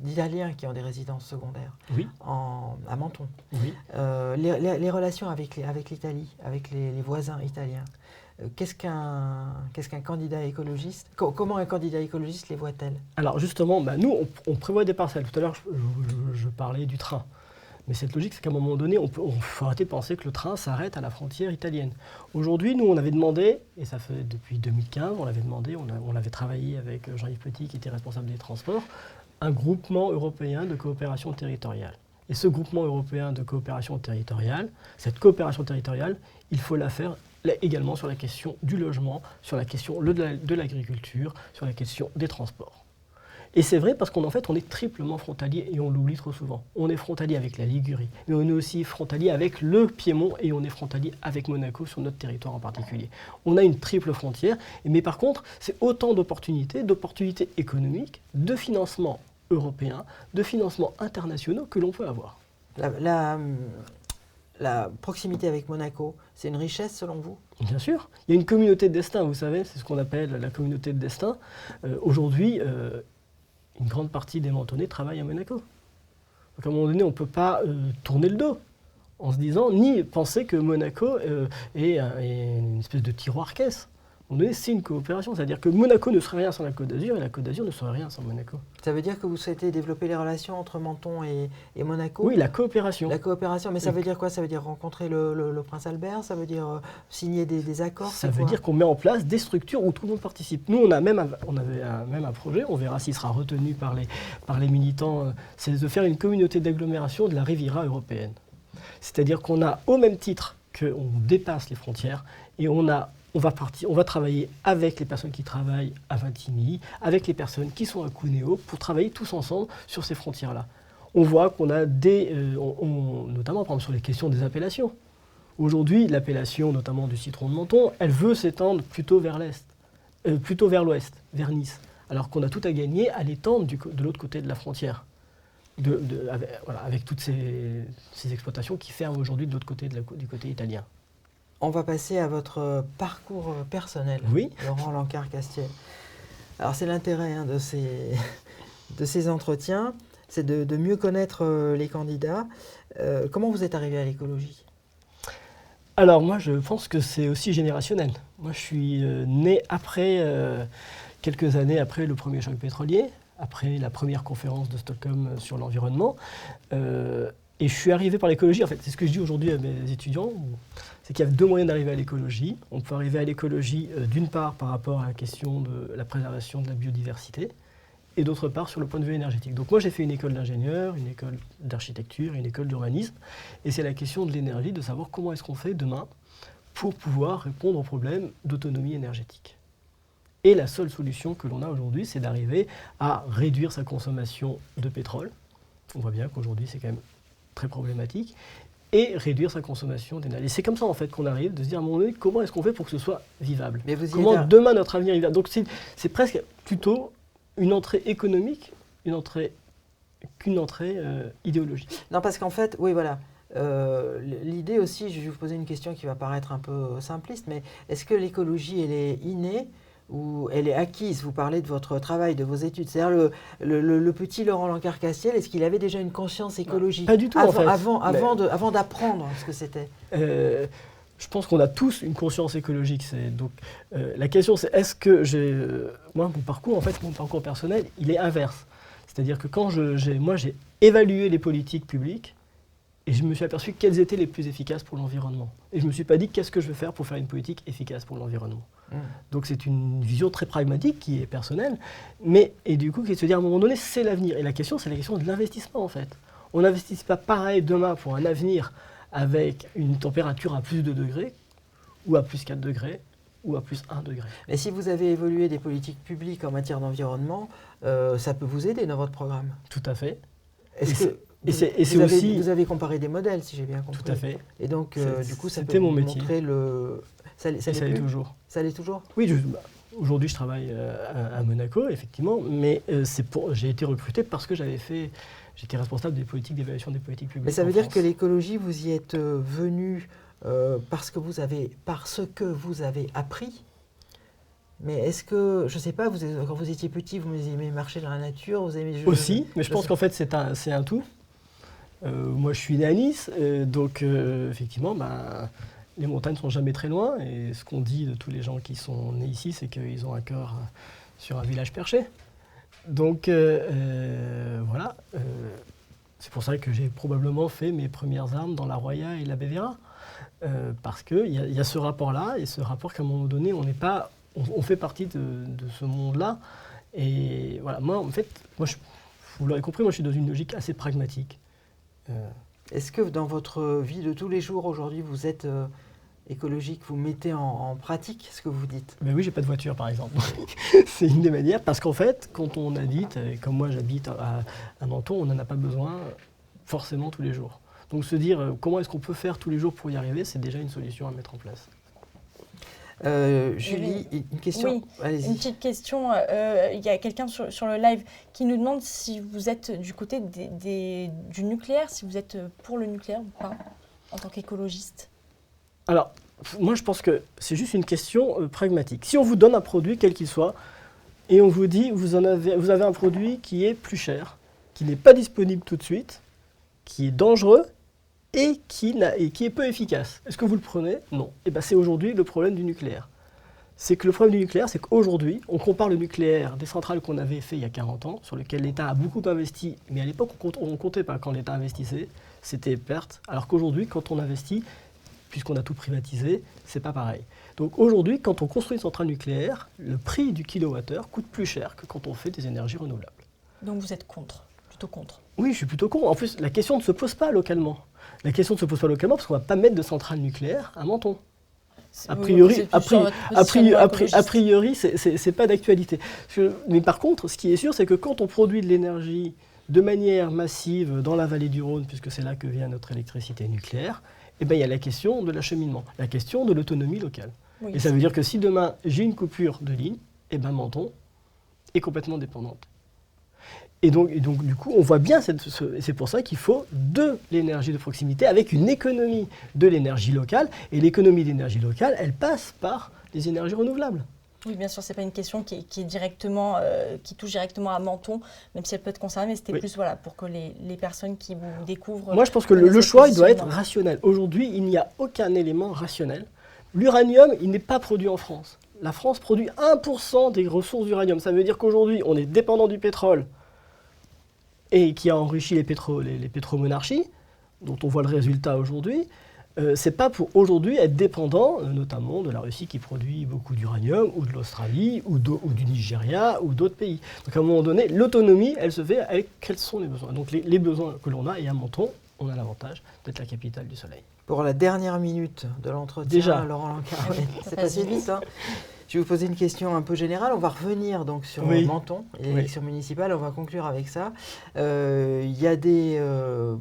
d'Italiens qui ont des résidences secondaires Oui, à Menton. oui. Les relations avec l'Italie, avec les voisins italiens, qu'est-ce qu'un candidat écologiste, comment un candidat écologiste les voit-elle? Alors justement, nous, on prévoit des parcelles. Tout à l'heure, je parlais du train. Mais cette logique, c'est qu'à un moment donné, on faut arrêter de penser que le train s'arrête à la frontière italienne. Aujourd'hui, nous, on avait demandé, et ça fait depuis 2015, on l'avait demandé, on avait travaillé avec Jean-Yves Petit, qui était responsable des transports, un groupement européen de coopération territoriale. Et ce groupement européen de coopération territoriale, cette coopération territoriale, il faut la faire également sur la question du logement, sur la question de l'agriculture, sur la question des transports. Et c'est vrai parce qu'en fait, on est triplement frontalier et on l'oublie trop souvent. On est frontalier avec la Ligurie, mais on est aussi frontalier avec le Piémont et on est frontalier avec Monaco sur notre territoire en particulier. On a une triple frontière, mais par contre, c'est autant d'opportunités économiques, de financement européen, de financements internationaux que l'on peut avoir. La proximité avec Monaco, c'est une richesse selon vous? Bien sûr. Il y a une communauté de destin, vous savez, c'est ce qu'on appelle la communauté de destin. Aujourd'hui, une grande partie des Mentonnais travaillent à Monaco. Donc à un moment donné, on ne peut pas tourner le dos en se disant, ni penser que Monaco est une espèce de tiroir-caisse. À un moment donné, c'est une coopération, c'est-à-dire que Monaco ne serait rien sans la Côte d'Azur et la Côte d'Azur ne serait rien sans Monaco. Ça veut dire que vous souhaitez développer les relations entre Menton et Monaco? Oui, la coopération. La coopération, mais ça veut dire quoi? Ça veut dire rencontrer le prince Albert? Ça veut dire signer des accords? Ça veut dire qu'on met en place des structures où tout le monde participe. Nous, on avait même un projet, on verra s'il sera retenu par les militants, c'est de faire une communauté d'agglomération de la Riviera européenne. C'est-à-dire qu'on a, au même titre qu'on dépasse les frontières, et on va travailler avec les personnes qui travaillent à Vintimille, avec les personnes qui sont à Cuneo, pour travailler tous ensemble sur ces frontières-là. On voit qu'on a notamment par exemple sur les questions des appellations. Aujourd'hui, l'appellation notamment du citron de Menton, elle veut s'étendre plutôt vers l'ouest, vers Nice, alors qu'on a tout à gagner à l'étendre de l'autre côté de la frontière. Avec toutes ces exploitations qui ferment aujourd'hui de l'autre côté, du côté italien. On va passer à votre parcours personnel, oui. Laurent Lancard-Castiel. Alors c'est l'intérêt de ces entretiens, c'est de mieux connaître les candidats. Comment vous êtes arrivé à l'écologie? Alors moi je pense que c'est aussi générationnel. Moi je suis né quelques années après le premier choc pétrolier, après la première conférence de Stockholm sur l'environnement. Et je suis arrivé par l'écologie, en fait, c'est ce que je dis aujourd'hui à mes étudiants, c'est qu'il y a deux moyens d'arriver à l'écologie. On peut arriver à l'écologie d'une part par rapport à la question de la préservation de la biodiversité, et d'autre part sur le point de vue énergétique. Donc moi j'ai fait une école d'ingénieur, une école d'architecture, une école d'urbanisme, et c'est la question de l'énergie, de savoir comment est-ce qu'on fait demain pour pouvoir répondre aux problèmes d'autonomie énergétique. Et la seule solution que l'on a aujourd'hui, c'est d'arriver à réduire sa consommation de pétrole. On voit bien qu'aujourd'hui c'est quand même très problématique, et réduire sa consommation d'énergie. Et c'est comme ça en fait qu'on arrive de se dire à un moment donné comment est-ce qu'on fait pour que ce soit vivable. Comment demain notre avenir est vivable. Donc c'est presque plutôt une entrée économique, qu'une entrée idéologique. Non, parce qu'en fait, oui voilà, l'idée aussi, je vais vous poser une question qui va paraître un peu simpliste, mais est-ce que l'écologie elle est innée ou elle est acquise? Vous parlez de votre travail, de vos études. C'est-à-dire le petit Laurent Lancard-Castiel, est-ce qu'il avait déjà une conscience écologique? Pas du tout en fait. Avant d'apprendre ce que c'était. Je pense qu'on a tous une conscience écologique. Donc la question c'est est-ce que moi mon parcours personnel, il est inverse. C'est-à-dire que quand j'ai évalué les politiques publiques, et je me suis aperçu quelles étaient les plus efficaces pour l'environnement. Et je ne me suis pas dit qu'est-ce que je vais faire pour faire une politique efficace pour l'environnement. Donc c'est une vision très pragmatique qui est personnelle, et du coup qui est de se dire à un moment donné c'est l'avenir. Et la question c'est la question de l'investissement en fait. On n'investit pas pareil demain pour un avenir avec une température à plus 2 degrés, ou à plus 4 degrés, ou à plus 1 degré. Mais si vous avez évolué des politiques publiques en matière d'environnement, ça peut vous aider dans votre programme. Tout à fait. Vous avez comparé des modèles, si j'ai bien compris. Tout à fait. Et donc, du coup, ça peut c'était mon vous métier. montrer le... Ça l'est toujours. Ça l'est toujours? Oui, aujourd'hui je travaille à Monaco, effectivement, mais j'ai été recruté parce que j'étais responsable des politiques d'évaluation des politiques publiques. Mais ça veut en dire France. que l'écologie, vous y êtes venu parce que vous avez appris. Mais est-ce que, je ne sais pas, quand vous étiez petit, vous aimez marcher dans la nature, vous aimez... Aussi, mais je pense qu'en fait c'est un tout. Moi je suis né à Nice, donc effectivement, les montagnes ne sont jamais très loin, et ce qu'on dit de tous les gens qui sont nés ici, c'est qu'ils ont un cœur sur un village perché. Donc voilà, c'est pour ça que j'ai probablement fait mes premières armes dans la Roya et la Bévéra, parce qu'il y a ce rapport-là, et ce rapport qu'à un moment donné, on fait partie de ce monde-là. Et voilà, vous l'aurez compris, moi je suis dans une logique assez pragmatique. Est-ce que dans votre vie de tous les jours aujourd'hui, vous êtes écologiques, vous mettez en pratique ce que vous dites? Ben oui, j'ai pas de voiture par exemple. C'est une des manières, parce qu'en fait, quand on habite, et comme moi j'habite à Menton, on n'en a pas besoin forcément tous les jours. Donc se dire comment est-ce qu'on peut faire tous les jours pour y arriver, c'est déjà une solution à mettre en place. Julie, une question? Oui, Allez-y. une petite question. Il y a quelqu'un sur le live qui nous demande si vous êtes du côté du nucléaire, si vous êtes pour le nucléaire ou pas, en tant qu'écologiste. Alors, moi je pense que c'est juste une question pragmatique. Si on vous donne un produit, quel qu'il soit, et on vous dit vous avez un produit qui est plus cher, qui n'est pas disponible tout de suite, qui est dangereux et qui est peu efficace. Est-ce que vous le prenez? Non. Et ben c'est aujourd'hui le problème du nucléaire. C'est que le problème du nucléaire, c'est qu'aujourd'hui, on compare le nucléaire des centrales qu'on avait fait il y a 40 ans, sur lesquelles l'État a beaucoup investi, mais à l'époque, on ne comptait pas quand l'État investissait, c'était perte, alors qu'aujourd'hui, quand on investit, puisqu'on a tout privatisé, c'est pas pareil. Donc aujourd'hui, quand on construit une centrale nucléaire, le prix du kilowattheure coûte plus cher que quand on fait des énergies renouvelables. Donc vous êtes contre, plutôt contre? Oui, je suis plutôt con. En plus, la question ne se pose pas localement. La question ne se pose pas localement parce qu'on ne va pas mettre de centrale nucléaire à Menton. A priori, c'est pas d'actualité. Mais par contre, ce qui est sûr, c'est que quand on produit de l'énergie de manière massive dans la vallée du Rhône, puisque c'est là que vient notre électricité nucléaire, eh ben, il y a la question de l'acheminement, la question de l'autonomie locale. Oui, et ça veut dire que si demain j'ai une coupure de ligne, eh ben, Menton est complètement dépendante. Et donc, du coup, on voit bien, c'est pour ça qu'il faut de l'énergie de proximité avec une économie de l'énergie locale. Et l'économie d'énergie locale, elle passe par les énergies renouvelables. Oui, bien sûr, ce n'est pas une question qui touche directement à Menton, même si elle peut être concernée, mais c'était plus voilà, pour que les personnes qui vous découvrent... Moi, je pense que le choix, il doit être rationnel. Aujourd'hui, il n'y a aucun élément rationnel. L'uranium, il n'est pas produit en France. La France produit 1% des ressources d'uranium. Ça veut dire qu'aujourd'hui, on est dépendant du pétrole et qui a enrichi les pétromonarchies, dont on voit le résultat aujourd'hui. C'est pas pour aujourd'hui être dépendant, notamment de la Russie qui produit beaucoup d'uranium, ou de l'Australie, ou du Nigeria, ou d'autres pays. Donc à un moment donné, l'autonomie, elle se fait avec quels sont les besoins. Donc les besoins que l'on a, et à Menton, on a l'avantage d'être la capitale du soleil. Pour la dernière minute de l'entretien, déjà, Laurent Lancard, c'est passé vite. Hein. Je vais vous poser une question un peu générale. On va revenir donc sur Menton et l'élection municipale. On va conclure avec ça. Il y a des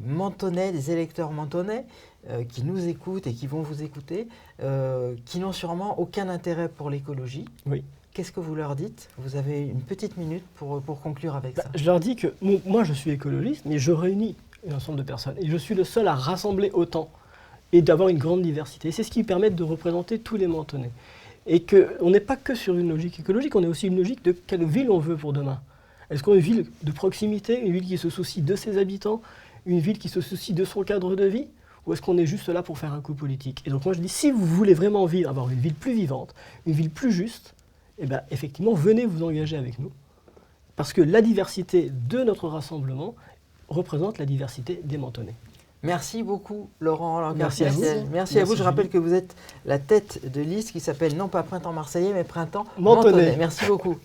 Mentonnais, des électeurs mentonnais qui nous écoutent et qui vont vous écouter, qui n'ont sûrement aucun intérêt pour l'écologie. Oui. Qu'est-ce que vous leur dites? Vous avez une petite minute pour conclure avec ça. Je leur dis que moi, je suis écologiste, mais je réunis un ensemble de personnes. Et je suis le seul à rassembler autant et d'avoir une grande diversité. C'est ce qui permet de représenter tous les Mentonnais. Et qu'on n'est pas que sur une logique écologique, on est aussi une logique de quelle ville on veut pour demain. Est-ce qu'on est une ville de proximité, une ville qui se soucie de ses habitants, une ville qui se soucie de son cadre de vie, ou est-ce qu'on est juste là pour faire un coup politique? Et donc moi je dis, si vous voulez vraiment avoir une ville plus vivante, une ville plus juste, eh bien effectivement, venez vous engager avec nous. Parce que la diversité de notre rassemblement représente la diversité des Mentonnais. Merci beaucoup, Laurent Lancard. Merci à vous. Merci à vous. Je rappelle que vous êtes la tête de liste qui s'appelle non pas Printemps Marseillais, mais Printemps Mentonnais. Merci beaucoup.